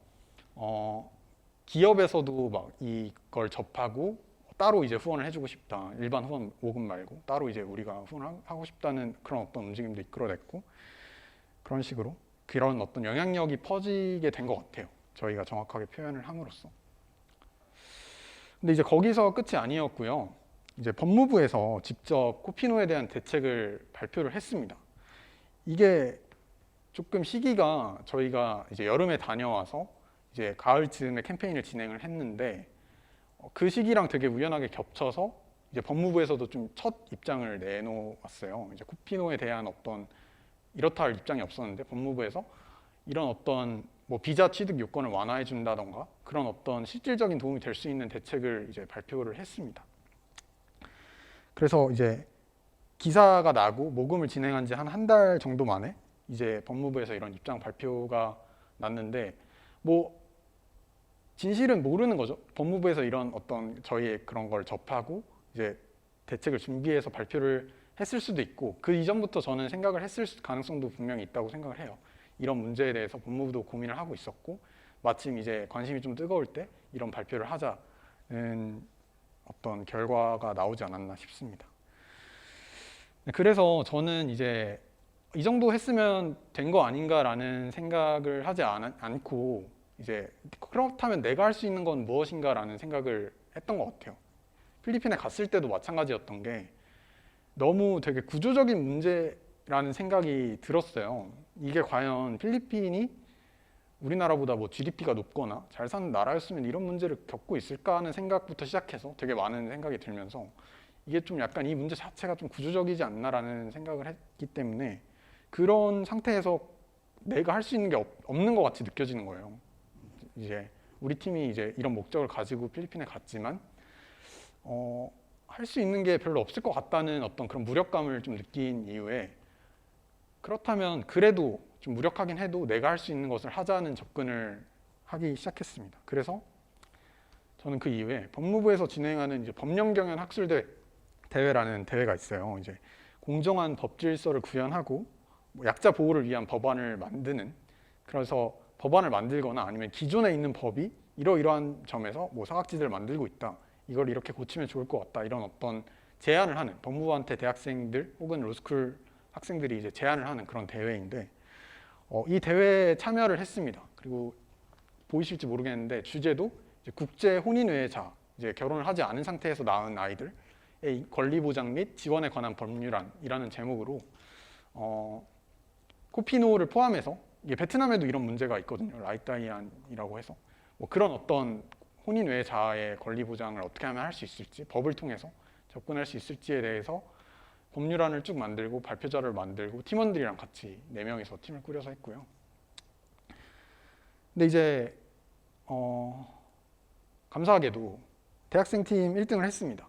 기업에서도 막 이걸 접하고 따로 이제 후원을 해주고 싶다, 일반 후원 모금 말고 따로 이제 우리가 후원하고 싶다는 그런 어떤 움직임도 이끌어냈고, 그런 식으로 그런 어떤 영향력이 퍼지게 된 것 같아요. 저희가 정확하게 표현을 함으로써. 근데 이제 거기서 끝이 아니었고요. 이제 법무부에서 직접 코피노에 대한 대책을 발표를 했습니다. 이게 조금 시기가 저희가 이제 여름에 다녀와서 이제 가을쯤에 캠페인을 진행을 했는데 그 시기랑 되게 우연하게 겹쳐서 이제 법무부에서도 좀 첫 입장을 내놓았어요. 이제 코피노에 대한 어떤 이렇다 할 입장이 없었는데 법무부에서 이런 어떤 뭐 비자 취득 요건을 완화해 준다던가 그런 어떤 실질적인 도움이 될 수 있는 대책을 이제 발표를 했습니다. 그래서 이제 기사가 나고 모금을 진행한 지 한 달 정도 만에 이제 법무부에서 이런 입장 발표가 났는데 뭐 진실은 모르는 거죠. 법무부에서 이런 어떤 저희의 그런 걸 접하고 이제 대책을 준비해서 발표를 했을 수도 있고 그 이전부터 저는 생각을 했을 가능성도 분명히 있다고 생각을 해요. 이런 문제에 대해서 법무부도 고민을 하고 있었고 마침 이제 관심이 좀 뜨거울 때 이런 발표를 하자는 어떤 결과가 나오지 않았나 싶습니다. 그래서 저는 이제 이 정도 했으면 된 거 아닌가라는 생각을 하지 않고 이제 그렇다면 내가 할 수 있는 건 무엇인가라는 생각을 했던 것 같아요. 필리핀에 갔을 때도 마찬가지였던 게 너무 되게 구조적인 문제라는 생각이 들었어요. 이게 과연 필리핀이 우리나라보다 뭐 GDP가 높거나 잘 사는 나라였으면 이런 문제를 겪고 있을까 하는 생각부터 시작해서 되게 많은 생각이 들면서 이게 좀 약간 이 문제 자체가 좀 구조적이지 않나라는 생각을 했기 때문에 그런 상태에서 내가 할 수 있는 게 없는 것 같이 느껴지는 거예요. 이제 우리 팀이 이제 이런 목적을 가지고 필리핀에 갔지만 할 수 있는 게 별로 없을 것 같다는 어떤 그런 무력감을 좀 느낀 이후에 그렇다면 그래도 좀 무력하긴 해도 내가 할 수 있는 것을 하자는 접근을 하기 시작했습니다. 그래서 저는 그 이후에 법무부에서 진행하는 이제 법령경연 학술대회라는 대회가 있어요. 이제 공정한 법질서를 구현하고 뭐 약자 보호를 위한 법안을 만드는, 그래서 법안을 만들거나 아니면 기존에 있는 법이 이러이러한 점에서 뭐 사각지대를 만들고 있다, 이걸 이렇게 고치면 좋을 것 같다, 이런 어떤 제안을 하는, 법무부한테 대학생들 혹은 로스쿨 학생들이 이제 제안을 하는 그런 대회인데 이 대회에 참여를 했습니다. 그리고 보이실지 모르겠는데 주제도 이제 국제 혼인외자, 이제 결혼을 하지 않은 상태에서 낳은 아이들의 권리 보장 및 지원에 관한 법률안이라는 제목으로 코피노를 포함해서 이게 베트남에도 이런 문제가 있거든요. 라이따이안이라고 해서 뭐 그런 어떤 혼인 외자의 권리 보장을 어떻게 하면 할 수 있을지, 법을 통해서 접근할 수 있을지에 대해서 법률안을 쭉 만들고 발표자를 만들고 팀원들이랑 같이 4명이서 팀을 꾸려서 했고요. 근데 이제 감사하게도 대학생 팀 1등을 했습니다.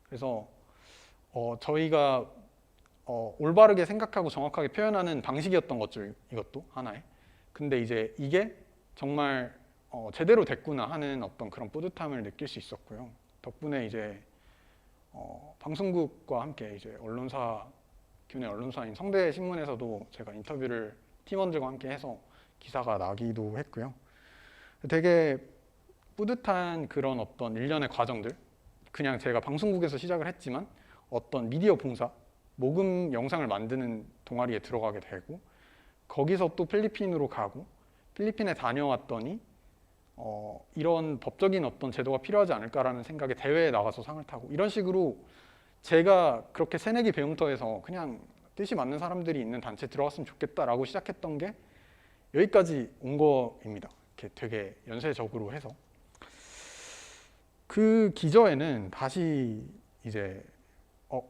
그래서 저희가 올바르게 생각하고 정확하게 표현하는 방식이었던 거죠, 이것도 하나의. 근데 이제 이게 정말 제대로 됐구나 하는 어떤 그런 뿌듯함을 느낄 수 있었고요. 덕분에 이제 방송국과 함께 이제 교내 언론사인 성대 신문에서도 제가 인터뷰를 팀원들과 함께 해서 기사가 나기도 했고요. 되게 뿌듯한 그런 어떤 일련의 과정들, 그냥 제가 방송국에서 시작을 했지만 어떤 미디어 봉사, 모금 영상을 만드는 동아리에 들어가게 되고 거기서 또 필리핀으로 가고 필리핀에 다녀왔더니 이런 법적인 어떤 제도가 필요하지 않을까라는 생각에 대회에 나가서 상을 타고, 이런 식으로 제가 그렇게 새내기 배움터에서 그냥 뜻이 맞는 사람들이 있는 단체에 들어갔으면 좋겠다라고 시작했던 게 여기까지 온 거입니다. 이렇게 되게 연쇄적으로 해서. 그 기저에는 다시 이제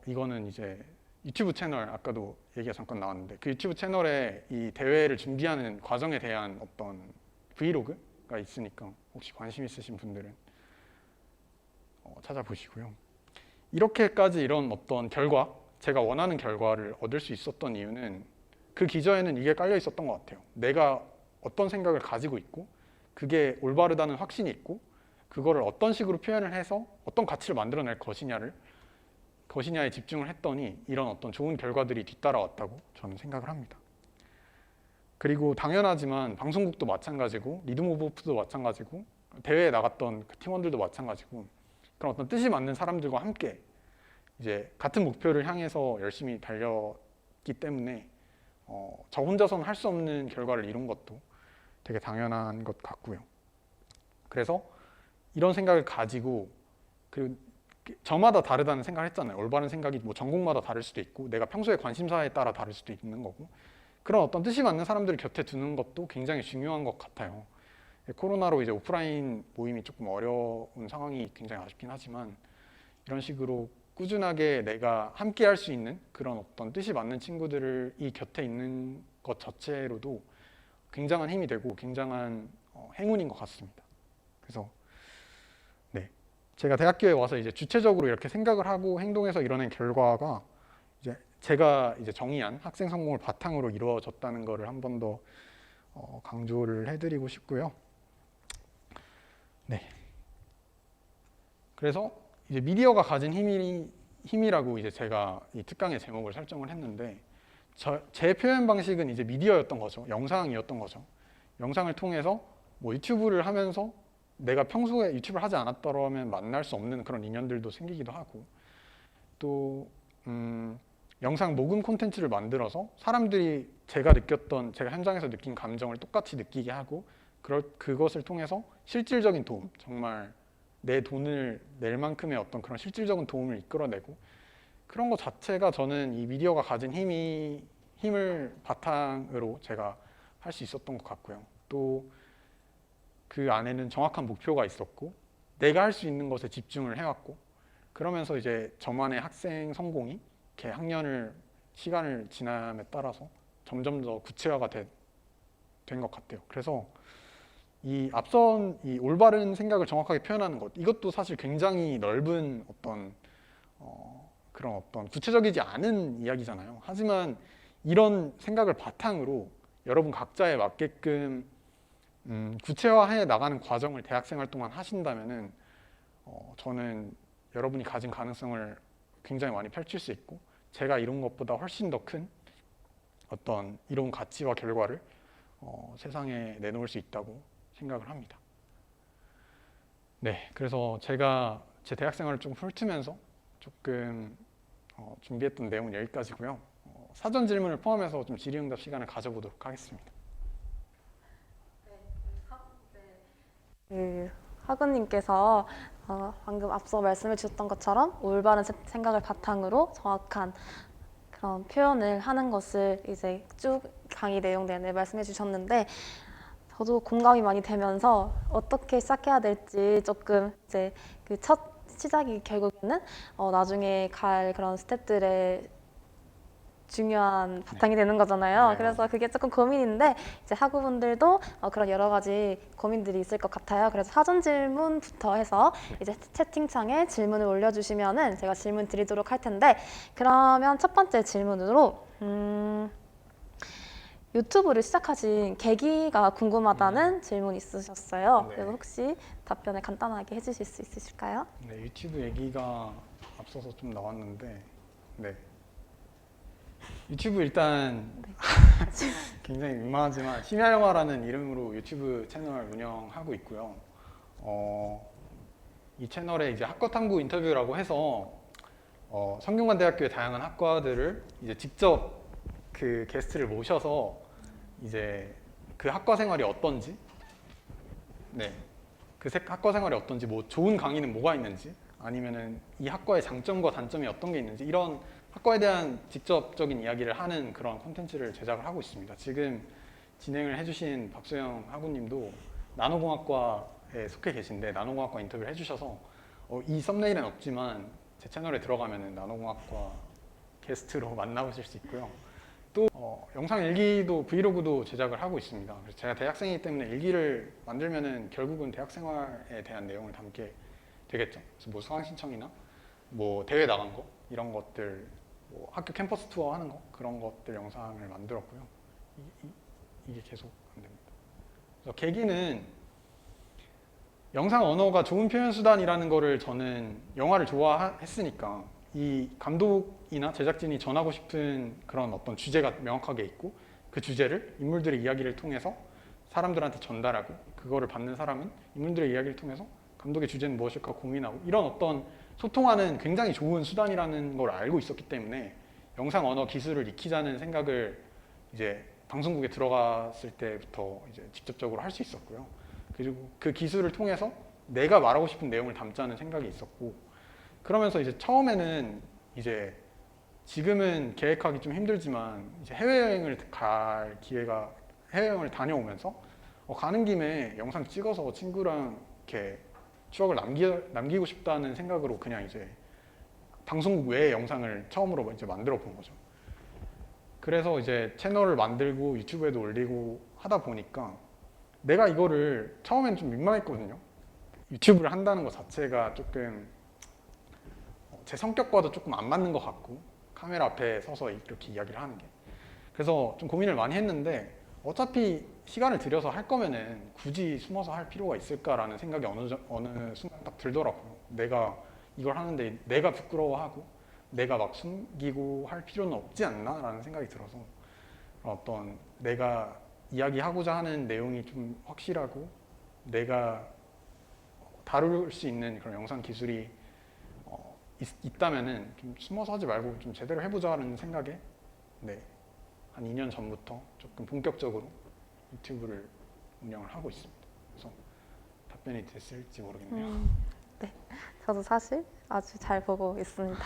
이거는 이제 유튜브 채널, 아까도 얘기가 잠깐 나왔는데 그 유튜브 채널에 이 대회를 준비하는 과정에 대한 어떤 브이로그가 있으니까 혹시 관심 있으신 분들은 찾아보시고요. 이렇게까지 이런 어떤 결과, 제가 원하는 결과를 얻을 수 있었던 이유는 그 기저에는 이게 깔려 있었던 것 같아요. 내가 어떤 생각을 가지고 있고 그게 올바르다는 확신이 있고 그거를 어떤 식으로 표현을 해서 어떤 가치를 만들어낼 것이냐에 집중을 했더니 이런 어떤 좋은 결과들이 뒤따라왔다고 저는 생각을 합니다. 그리고 당연하지만 방송국도 마찬가지고 리듬 오브 호프도 마찬가지고 대회에 나갔던 그 팀원들도 마찬가지고 그런 어떤 뜻이 맞는 사람들과 함께 이제 같은 목표를 향해서 열심히 달렸기 때문에 저 혼자서는 할 수 없는 결과를 이룬 것도 되게 당연한 것 같고요. 그래서 이런 생각을 가지고, 그리고 저마다 다르다는 생각을 했잖아요. 올바른 생각이 뭐 전공마다 다를 수도 있고 내가 평소에 관심사에 따라 다를 수도 있는 거고, 그런 어떤 뜻이 맞는 사람들을 곁에 두는 것도 굉장히 중요한 것 같아요. 코로나로 이제 오프라인 모임이 조금 어려운 상황이 굉장히 아쉽긴 하지만 이런 식으로 꾸준하게 내가 함께 할 수 있는 그런 어떤 뜻이 맞는 친구들이 곁에 있는 것 자체로도 굉장한 힘이 되고 굉장한 행운인 것 같습니다. 그래서 네, 제가 대학교에 와서 이제 주체적으로 이렇게 생각을 하고 행동해서 이뤄낸 결과가 이제 제가 이제 정의한 학생 성공을 바탕으로 이루어졌다는 것을 한 번 더 강조를 해드리고 싶고요. 네. 그래서 이제 미디어가 가진 힘이라고 이제 제가 이 특강의 제목을 설정을 했는데 제 표현 방식은 이제 미디어였던 거죠. 영상이었던 거죠. 영상을 통해서 뭐 유튜브를 하면서 내가 평소에 유튜브를 하지 않았더라면 만날 수 없는 그런 인연들도 생기기도 하고 또 영상 녹음 콘텐츠를 만들어서 사람들이 제가 느꼈던 제가 현장에서 느낀 감정을 똑같이 느끼게 하고 그것을 통해서 실질적인 도움, 정말 내 돈을 낼 만큼의 어떤 그런 실질적인 도움을 이끌어내고 그런 것 자체가 저는 이 미디어가 가진 힘을 바탕으로 제가 할 수 있었던 것 같고요. 또 그 안에는 정확한 목표가 있었고 내가 할 수 있는 것에 집중을 해왔고 그러면서 이제 저만의 학생 성공이 이렇게 학년을 시간을 지남에 따라서 점점 더 구체화가 된 것 같아요. 그래서 이 앞선 이 올바른 생각을 정확하게 표현하는 것 이것도 사실 굉장히 넓은 어떤 그런 어떤 구체적이지 않은 이야기잖아요. 하지만 이런 생각을 바탕으로 여러분 각자에 맞게끔 구체화해 나가는 과정을 대학생활 동안 하신다면은 저는 여러분이 가진 가능성을 굉장히 많이 펼칠 수 있고 제가 이룬 것보다 훨씬 더 큰 어떤 이로운 가치와 결과를 세상에 내놓을 수 있다고 생각을 합니다. 네, 그래서 제가 제 대학생활을 좀 훑으면서 조금 준비했던 내용은 여기까지고요. 사전 질문을 포함해서 좀 질의응답 시간을 가져보도록 하겠습니다. 학우님께서 방금 앞서 말씀해 주셨던 것처럼 올바른 생각을 바탕으로 정확한 그런 표현을 하는 것을 이제 쭉 강의 내용 내내 말씀해 주셨는데 저도 공감이 많이 되면서 어떻게 시작해야 될지 조금 이제 그 첫 시작이 결국에는 나중에 갈 그런 스텝들의 중요한 바탕이 되는 거잖아요. 네. 그래서 그게 조금 고민인데 이제 학우분들도 그런 여러 가지 고민들이 있을 것 같아요. 그래서 사전 질문부터 해서 이제 채팅창에 질문을 올려주시면은 제가 질문 드리도록 할 텐데 그러면 첫 번째 질문으로 유튜브를 시작하신 계기가 궁금하다는 질문 있으셨어요. 네. 그래서 혹시 답변을 간단하게 해주실 수 있으실까요? 네, 유튜브 얘기가 앞서서 좀 나왔는데 네. 유튜브 일단 굉장히 민망하지만 심야영화라는 이름으로 유튜브 채널 운영하고 있고요. 이 채널에 이제 학과 탐구 인터뷰라고 해서 성균관대학교의 다양한 학과들을 이제 직접 그 게스트를 모셔서 이제 그 학과 생활이 어떤지, 네, 그 학과 생활이 어떤지, 뭐 좋은 강의는 뭐가 있는지, 아니면은 이 학과의 장점과 단점이 어떤 게 있는지 이런 학과에 대한 직접적인 이야기를 하는 그런 콘텐츠를 제작을 하고 있습니다. 지금 진행을 해주신 박소영 학우님도 나노공학과에 속해 계신데 나노공학과 인터뷰를 해주셔서 이 썸네일은 없지만 제 채널에 들어가면은 나노공학과 게스트로 만나보실 수 있고요. 또 영상 일기도 브이로그도 제작을 하고 있습니다. 그래서 제가 대학생이기 때문에 일기를 만들면은 결국은 대학 생활에 대한 내용을 담게 되겠죠. 그래서 뭐 수강 신청이나 뭐 대회 나간 거 이런 것들, 뭐 학교 캠퍼스 투어 하는 거 그런 것들 영상을 만들었고요. 이게 계속 안 됩니다. 그래서 계기는 영상 언어가 좋은 표현 수단이라는 거를 저는 영화를 좋아했으니까 이 감독이나 제작진이 전하고 싶은 그런 어떤 주제가 명확하게 있고 그 주제를 인물들의 이야기를 통해서 사람들한테 전달하고 그거를 받는 사람은 인물들의 이야기를 통해서 감독의 주제는 무엇일까 고민하고 이런 어떤 소통하는 굉장히 좋은 수단이라는 걸 알고 있었기 때문에 영상 언어 기술을 익히자는 생각을 이제 방송국에 들어갔을 때부터 이제 직접적으로 할 수 있었고요. 그리고 그 기술을 통해서 내가 말하고 싶은 내용을 담자는 생각이 있었고 그러면서 이제 처음에는 이제 지금은 계획하기 좀 힘들지만 이제 해외여행을 갈 기회가 해외여행을 다녀오면서 가는 김에 영상 찍어서 친구랑 이렇게 추억을 남기고 싶다는 생각으로 그냥 이제 방송국 외의 영상을 처음으로 이제 만들어 본 거죠. 그래서 이제 채널을 만들고 유튜브에도 올리고 하다 보니까 내가 이거를 처음엔 좀 민망했거든요. 유튜브를 한다는 것 자체가 조금 제 성격과도 조금 안 맞는 것 같고, 카메라 앞에 서서 이렇게 이야기를 하는 게. 그래서 좀 고민을 많이 했는데 어차피 시간을 들여서 할 거면은 굳이 숨어서 할 필요가 있을까라는 생각이 어느 순간 딱 들더라고요. 내가 이걸 하는데 내가 부끄러워하고 내가 막 숨기고 할 필요는 없지 않나? 라는 생각이 들어서 어떤 내가 이야기하고자 하는 내용이 좀 확실하고 내가 다룰 수 있는 그런 영상 기술이 있다면은 좀 숨어서 하지 말고 좀 제대로 해보자는 생각에 네, 한 2년 전부터 조금 본격적으로 유튜브를 운영을 하고 있습니다. 그래서 답변이 됐을지 모르겠네요. 네, 저도 사실 아주 잘 보고 있습니다.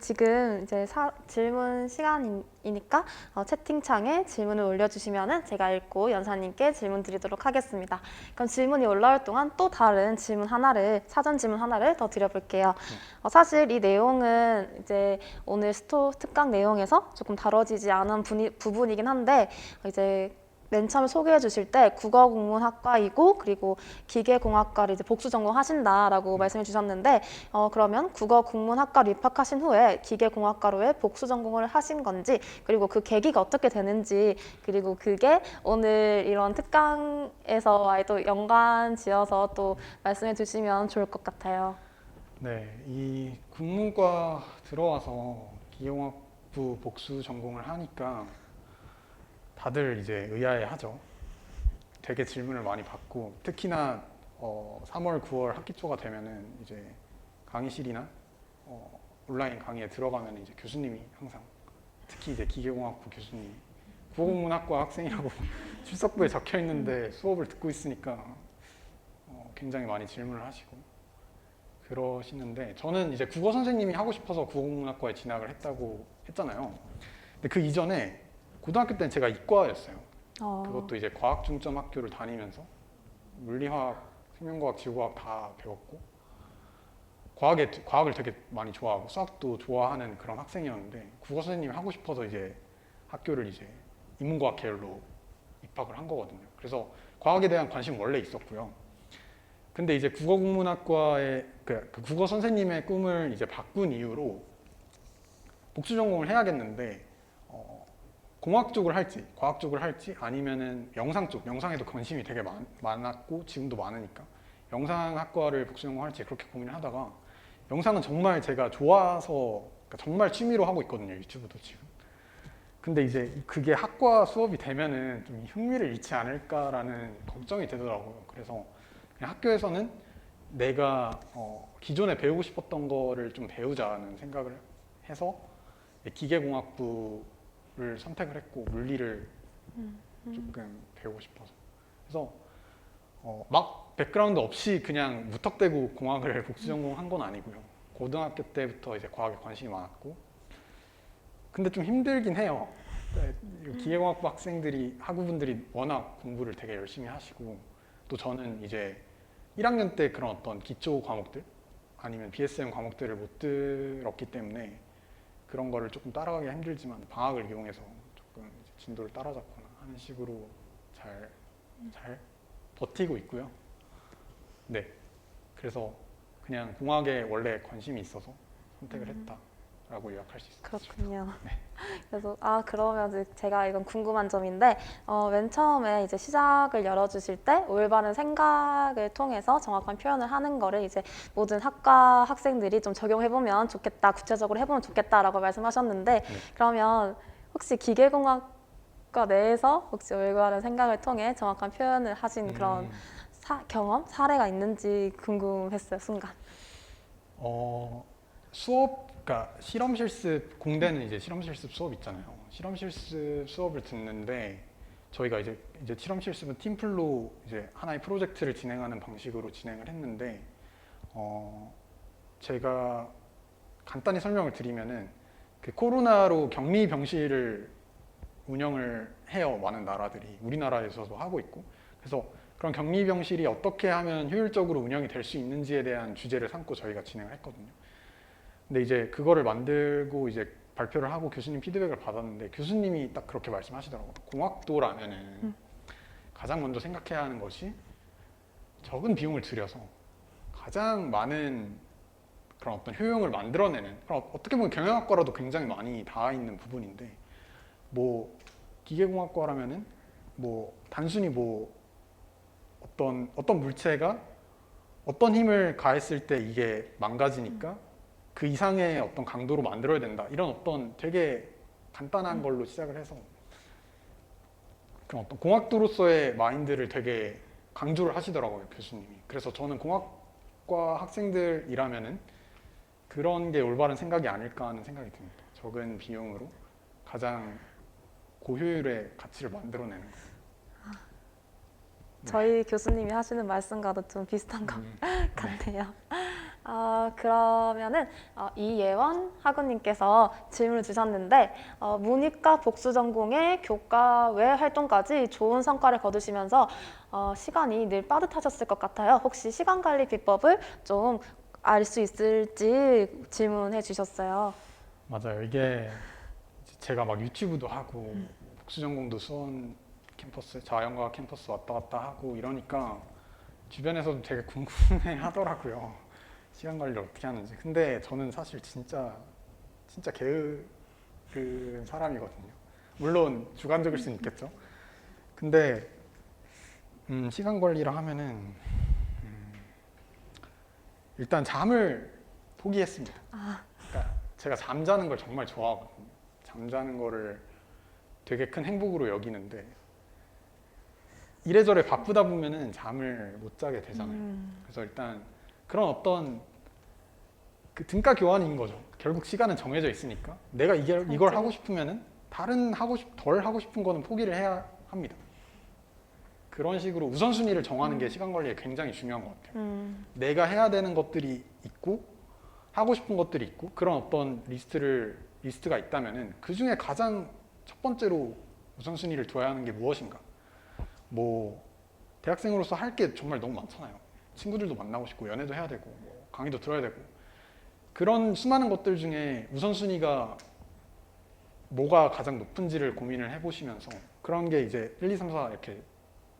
지금 이제 질문 시간이니까 채팅창에 질문을 올려주시면은 제가 읽고 연사님께 질문 드리도록 하겠습니다. 그럼 질문이 올라올 동안 또 다른 사전 질문 하나를 더 드려볼게요. 사실 이 내용은 이제 오늘 특강 내용에서 조금 다뤄지지 않은 부분이긴 한데 이제 맨 처음에 소개해 주실 때 국어국문학과이고 그리고 기계공학과를 이제 복수 전공하신다라고 말씀해 주셨는데 그러면 국어국문학과로 입학하신 후에 기계공학과로의 복수 전공을 하신 건지 그리고 그 계기가 어떻게 되는지 그리고 그게 오늘 이런 특강에서 또 연관 지어서 또 말씀해 주시면 좋을 것 같아요. 네, 이 국문과 들어와서 기계공학부 복수 전공을 하니까 다들 이제 의아해하죠. 되게 질문을 많이 받고 특히나 3월, 9월 학기 초가 되면은 이제 강의실이나 온라인 강의에 들어가면 이제 교수님이 항상 특히 이제 기계공학부 교수님이 국어국문학과 학생이라고 출석부에 적혀 있는데 수업을 듣고 있으니까 굉장히 많이 질문을 하시고 그러시는데 저는 이제 국어 선생님이 하고 싶어서 국어국문학과에 진학을 했다고 했잖아요. 근데 그 이전에 고등학교 때는 제가 이과였어요. 그것도 이제 과학 중점 학교를 다니면서 물리화학, 생명과학, 지구과학 다 배웠고 과학을 되게 많이 좋아하고 수학도 좋아하는 그런 학생이었는데 국어 선생님이 하고 싶어서 이제 학교를 이제 인문과학 계열로 입학을 한 거거든요. 그래서 과학에 대한 관심은 원래 있었고요. 근데 이제 국어국문학과의 그 국어 선생님의 꿈을 이제 바꾼 이유로 복수 전공을 해야겠는데 공학 쪽을 할지, 과학 쪽을 할지 아니면은 영상 쪽, 영상에도 관심이 되게 많았고 지금도 많으니까 영상학과를 복수 전공할지 그렇게 고민을 하다가 영상은 정말 제가 좋아서 그러니까 정말 취미로 하고 있거든요, 유튜브도 지금. 근데 이제 그게 학과 수업이 되면은 좀 흥미를 잃지 않을까라는 걱정이 되더라고요. 그래서 그냥 학교에서는 내가 기존에 배우고 싶었던 거를 좀 배우자는 생각을 해서 기계공학부를 선택을 했고 물리를 조금 배우고 싶어서 그래서 막 백그라운드 없이 그냥 무턱대고 공학을 복수 전공한 건 아니고요. 고등학교 때부터 이제 과학에 관심이 많았고 근데 좀 힘들긴 해요. 기계공학부 학생들이 학우분들이 워낙 공부를 되게 열심히 하시고 또 저는 이제 1학년 때 그런 어떤 기초 과목들 아니면 BSM 과목들을 못 들었기 때문에 그런 거를 조금 따라가기 힘들지만 방학을 이용해서 조금 이제 진도를 따라잡거나 하는 식으로 잘 버티고 있고요. 네, 그래서 그냥 공학에 원래 관심이 있어서 선택을 했다라고 요약할 수 있을 것 같습니다. 그렇군요. 네. 그래서 그러면 이제 제가 이건 궁금한 점인데 맨 처음에 이제 시작을 열어주실 때 올바른 생각을 통해서 정확한 표현을 하는 거를 이제 모든 학과 학생들이 좀 적용해보면 좋겠다, 구체적으로 해보면 좋겠다라고 말씀하셨는데 그러면 혹시 기계공학과 내에서 혹시 올바른 생각을 통해 정확한 표현을 하신 그런 경험, 사례가 있는지 궁금했어요, 순간. 그러니까 실험 실습 공대는 이제 실험 실습 수업 있잖아요. 실험 실습 수업을 듣는데 저희가 이제 실험 실습은 팀플로 이제 하나의 프로젝트를 진행하는 방식으로 진행을 했는데 제가 간단히 설명을 드리면은 그 코로나로 격리 병실을 운영을 해요. 많은 나라들이 우리나라에서도 하고 있고 그래서 그런 격리 병실이 어떻게 하면 효율적으로 운영이 될 수 있는지에 대한 주제를 삼고 저희가 진행을 했거든요. 근데 이제 그거를 만들고 이제 발표를 하고 교수님 피드백을 받았는데 교수님이 딱 그렇게 말씀하시더라고요. 공학도라면은 가장 먼저 생각해야 하는 것이 적은 비용을 들여서 가장 많은 그런 어떤 효용을 만들어내는, 그럼 어떻게 보면 경영학과라도 굉장히 많이 닿아 있는 부분인데, 뭐 기계공학과라면은 뭐 단순히 뭐 어떤 물체가 어떤 힘을 가했을 때 이게 망가지니까 그 이상의 어떤 강도로 만들어야 된다, 이런 어떤 되게 간단한 걸로 시작을 해서 그런 어떤 공학도로서의 마인드를 되게 강조를 하시더라고요, 교수님이. 그래서 저는 공학과 학생들이라면은 그런 게 올바른 생각이 아닐까 하는 생각이 듭니다. 적은 비용으로 가장 고효율의 가치를 만들어내는 거. 저희 교수님이 하시는 말씀과도 좀 비슷한 것 같네요. 그러면은 이예원 학우님께서 질문을 주셨는데, 문이과 복수 전공의 교과 외 활동까지 좋은 성과를 거두시면서 시간이 늘 빠듯하셨을 것 같아요. 혹시 시간 관리 비법을 좀 알 수 있을지 질문해 주셨어요. 맞아요. 이게 제가 막 유튜브도 하고 복수 전공도 수원 캠퍼스, 자연과학 캠퍼스 왔다 갔다 하고 이러니까 주변에서도 되게 궁금해 하더라고요. 시간 관리를 어떻게 하는지. 근데 저는 사실 진짜 게으른 사람이거든요. 물론 주관적일 수는 있겠죠. 근데 시간 관리를 하면은 일단 잠을 포기했습니다. 그러니까 제가 잠자는 걸 정말 좋아하거든요. 잠자는 거를 되게 큰 행복으로 여기는데 이래저래 바쁘다 보면은 잠을 못 자게 되잖아요. 그래서 일단 그런 어떤 그 등가 교환인 거죠. 결국 시간은 정해져 있으니까 내가 이걸 하고 싶으면은 다른 덜 하고 싶은 거는 포기를 해야 합니다. 그런 식으로 우선순위를 정하는 게 시간 관리에 굉장히 중요한 것 같아요. 내가 해야 되는 것들이 있고 하고 싶은 것들이 있고 그런 어떤 리스트가 있다면은 그 중에 가장 첫 번째로 우선순위를 둬야 하는 게 무엇인가? 뭐 대학생으로서 할 게 정말 너무 많잖아요. 친구들도 만나고 싶고 연애도 해야 되고 뭐 강의도 들어야 되고 그런 수많은 것들 중에 우선순위가 뭐가 가장 높은지를 고민을 해보시면서 그런 게 이제 1, 2, 3, 4 이렇게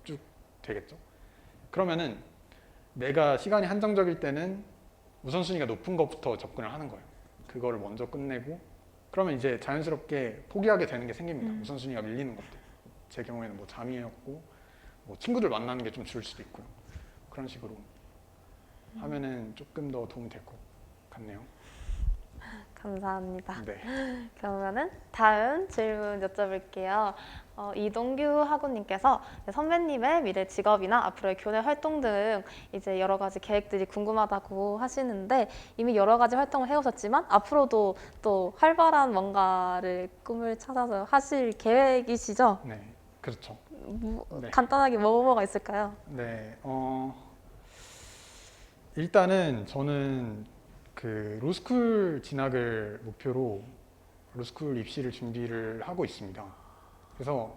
쭉 되겠죠. 그러면은 내가 시간이 한정적일 때는 우선순위가 높은 것부터 접근을 하는 거예요. 그거를 먼저 끝내고 그러면 이제 자연스럽게 포기하게 되는 게 생깁니다. 우선순위가 밀리는 것들. 제 경우에는 뭐 잠이었고 뭐 친구들 만나는 게 좀 줄 수도 있고요. 그런 식으로 하면은 조금 더 도움이 될 것 같네요. 감사합니다. 네. 그러면은 다음 질문 여쭤볼게요. 이동규 학우님께서 선배님의 미래 직업이나 앞으로의 교내 활동 등 이제 여러 가지 계획들이 궁금하다고 하시는데 이미 여러 가지 활동을 해오셨지만 앞으로도 또 활발한 뭔가를 꿈을 찾아서 하실 계획이시죠? 네, 그렇죠. 네. 간단하게 뭐가 있을까요? 네, 일단은 저는 그 로스쿨 진학을 목표로 로스쿨 입시를 준비를 하고 있습니다. 그래서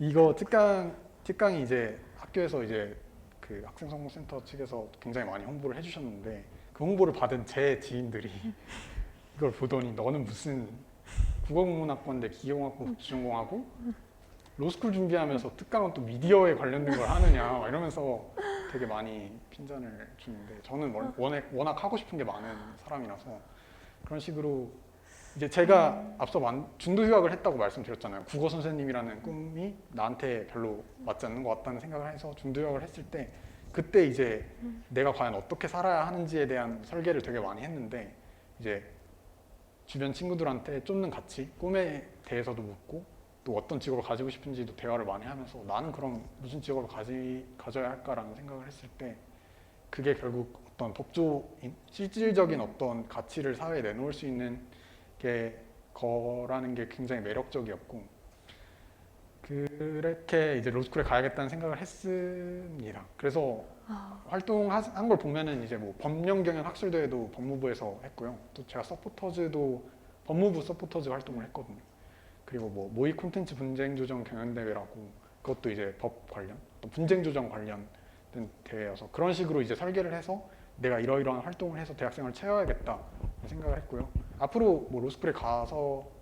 이거 특강이 이제 학교에서 이제 그 학생성공센터 측에서 굉장히 많이 홍보를 해주셨는데 그 홍보를 받은 제 지인들이 이걸 보더니 너는 무슨 국어국문학과인데 기계공학부 복수전공하고 로스쿨 준비하면서 특강은 또 미디어에 관련된 걸 하느냐 막 이러면서 되게 많이 핀잔을 주는데 저는 워낙 하고 싶은 게 많은 사람이라서 그런 식으로 이제 제가 앞서 중도 휴학을 했다고 말씀드렸잖아요. 국어 선생님이라는 꿈이 나한테 별로 맞지 않는 것 같다는 생각을 해서 중도 휴학을 했을 때 그때 이제 내가 과연 어떻게 살아야 하는지에 대한 설계를 되게 많이 했는데 이제 주변 친구들한테 쫓는 가치, 꿈에 대해서도 묻고 또 어떤 직업을 가지고 싶은지도 대화를 많이 하면서 나는 그럼 무슨 직업을 가져야 할까라는 생각을 했을 때 그게 결국 어떤 법조인, 실질적인 어떤 가치를 사회에 내놓을 수 있는 거라는 게 굉장히 매력적이었고 그렇게 이제 로스쿨에 가야겠다는 생각을 했습니다. 그래서 활동한 걸 보면은 이제 뭐 법령경영 학술대회도 법무부에서 했고요. 또 제가 법무부 서포터즈 활동을 했거든요. 그리고 뭐 모의 콘텐츠 분쟁 조정 경연대회라고 그것도 이제 법 관련, 또 분쟁 조정 관련된 대회여서 그런 식으로 이제 설계를 해서 내가 이러이러한 활동을 해서 대학생을 채워야겠다 생각을 했고요. 앞으로 뭐 로스쿨에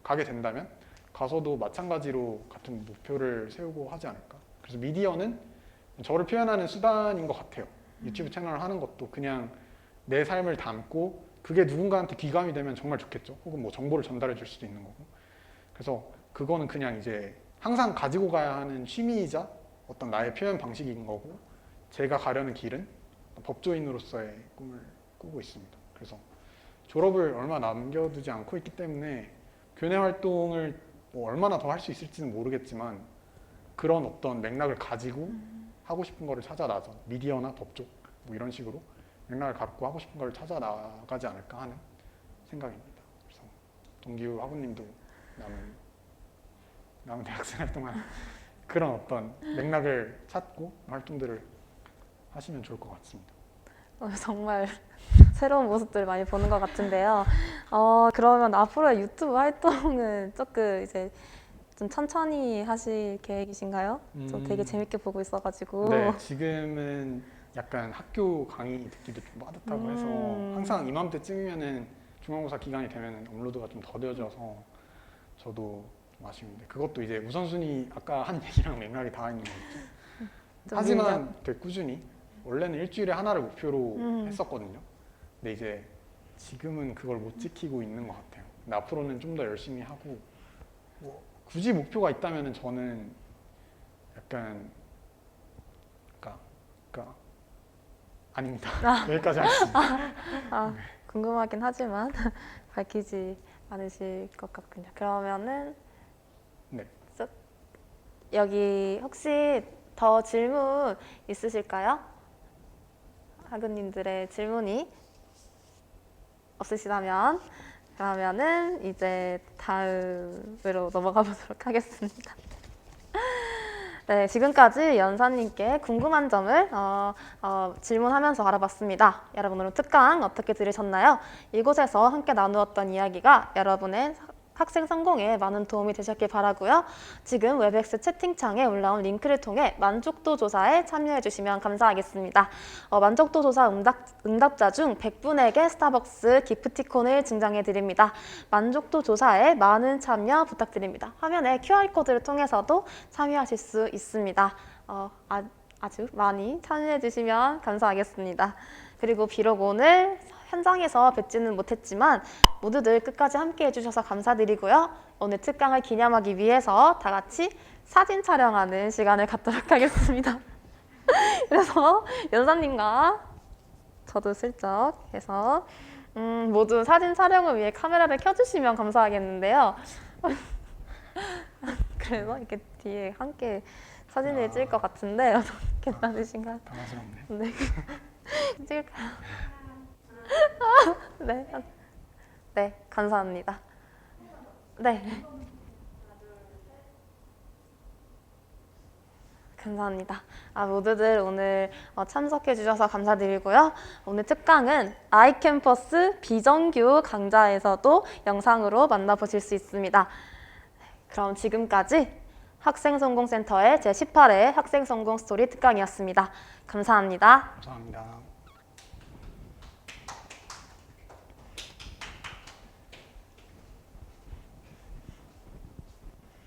가게 된다면 가서도 마찬가지로 같은 목표를 세우고 하지 않을까. 그래서 미디어는 저를 표현하는 수단인 것 같아요. 유튜브 채널을 하는 것도 그냥 내 삶을 담고 그게 누군가한테 귀감이 되면 정말 좋겠죠. 혹은 뭐 정보를 전달해 줄 수도 있는 거고. 그래서 그거는 그냥 이제 항상 가지고 가야 하는 취미이자 어떤 나의 표현 방식인 거고, 제가 가려는 길은 법조인으로서의 꿈을 꾸고 있습니다. 그래서 졸업을 얼마 남겨두지 않고 있기 때문에 교내 활동을 뭐 얼마나 더 할 수 있을지는 모르겠지만 그런 어떤 맥락을 가지고 하고 싶은 거를 찾아 나서 미디어나 법조 뭐 이런 식으로 맥락을 갖고 하고 싶은 걸 찾아 나가지 않을까 하는 생각입니다. 그래서 동기우 학우님도 남은 대학생 활동한 그런 어떤 맥락을 찾고 활동들을 하시면 좋을 것 같습니다. 정말 새로운 모습들을 많이 보는 것 같은데요. 그러면 앞으로의 유튜브 활동은 조금 이제 좀 천천히 하실 계획이신가요? 좀 되게 재밌게 보고 있어가지고. 네, 지금은 약간 학교 강의 듣기도 좀 빠듯하고 해서 항상 이맘때쯤이면은 중간고사 기간이 되면 업로드가 좀 더뎌져서 저도 좀 아쉬운데, 그것도 이제 우선순위 아까 한 얘기랑 맥락이 다 있는 거죠. 하지만 되게 꾸준히 원래는 일주일에 하나를 목표로 했었거든요. 근데 이제 지금은 그걸 못 지키고 있는 것 같아요. 근데 앞으로는 좀 더 열심히 하고, 뭐 굳이 목표가 있다면은 저는 약간 그러니까 아닙니다. 여기까지 하겠습니다. 궁금하긴 하지만 밝히지 않으실 것 같군요. 그러면은 네. 여기 혹시 더 질문 있으실까요? 학우님들의 질문이 없으시다면 그러면은 이제 다음으로 넘어가 보도록 하겠습니다. 네, 지금까지 연사님께 궁금한 점을 질문하면서 알아봤습니다. 여러분 오늘 특강 어떻게 들으셨나요? 이곳에서 함께 나누었던 이야기가 여러분의 학생 성공에 많은 도움이 되셨길 바라고요. 지금 웹엑스 채팅창에 올라온 링크를 통해 만족도 조사에 참여해 주시면 감사하겠습니다. 만족도 조사 응답자 중 100분에게 스타벅스 기프티콘을 증정해 드립니다. 만족도 조사에 많은 참여 부탁드립니다. 화면에 QR코드를 통해서도 참여하실 수 있습니다. 아주 많이 참여해 주시면 감사하겠습니다. 그리고 비록 오늘 현장에서 뵙지는 못했지만 모두들 끝까지 함께 해주셔서 감사드리고요. 오늘 특강을 기념하기 위해서 다 같이 사진 촬영하는 시간을 갖도록 하겠습니다. 그래서 연사님과 저도 슬쩍 해서 모두 사진 촬영을 위해 카메라를 켜주시면 감사하겠는데요. 그래서 이렇게 뒤에 함께 사진을 찍을 것 같은데 괜찮으신가요? 당황스럽네요. 네. 찍을까요? 네. 네, 감사합니다. 네. 감사합니다. 모두들 오늘 참석해 주셔서 감사드리고요. 오늘 특강은 아이캠퍼스 비정규 강좌에서도 영상으로 만나보실 수 있습니다. 그럼 지금까지 학생성공센터의 제18회 학생성공 스토리 특강이었습니다. 감사합니다. 감사합니다.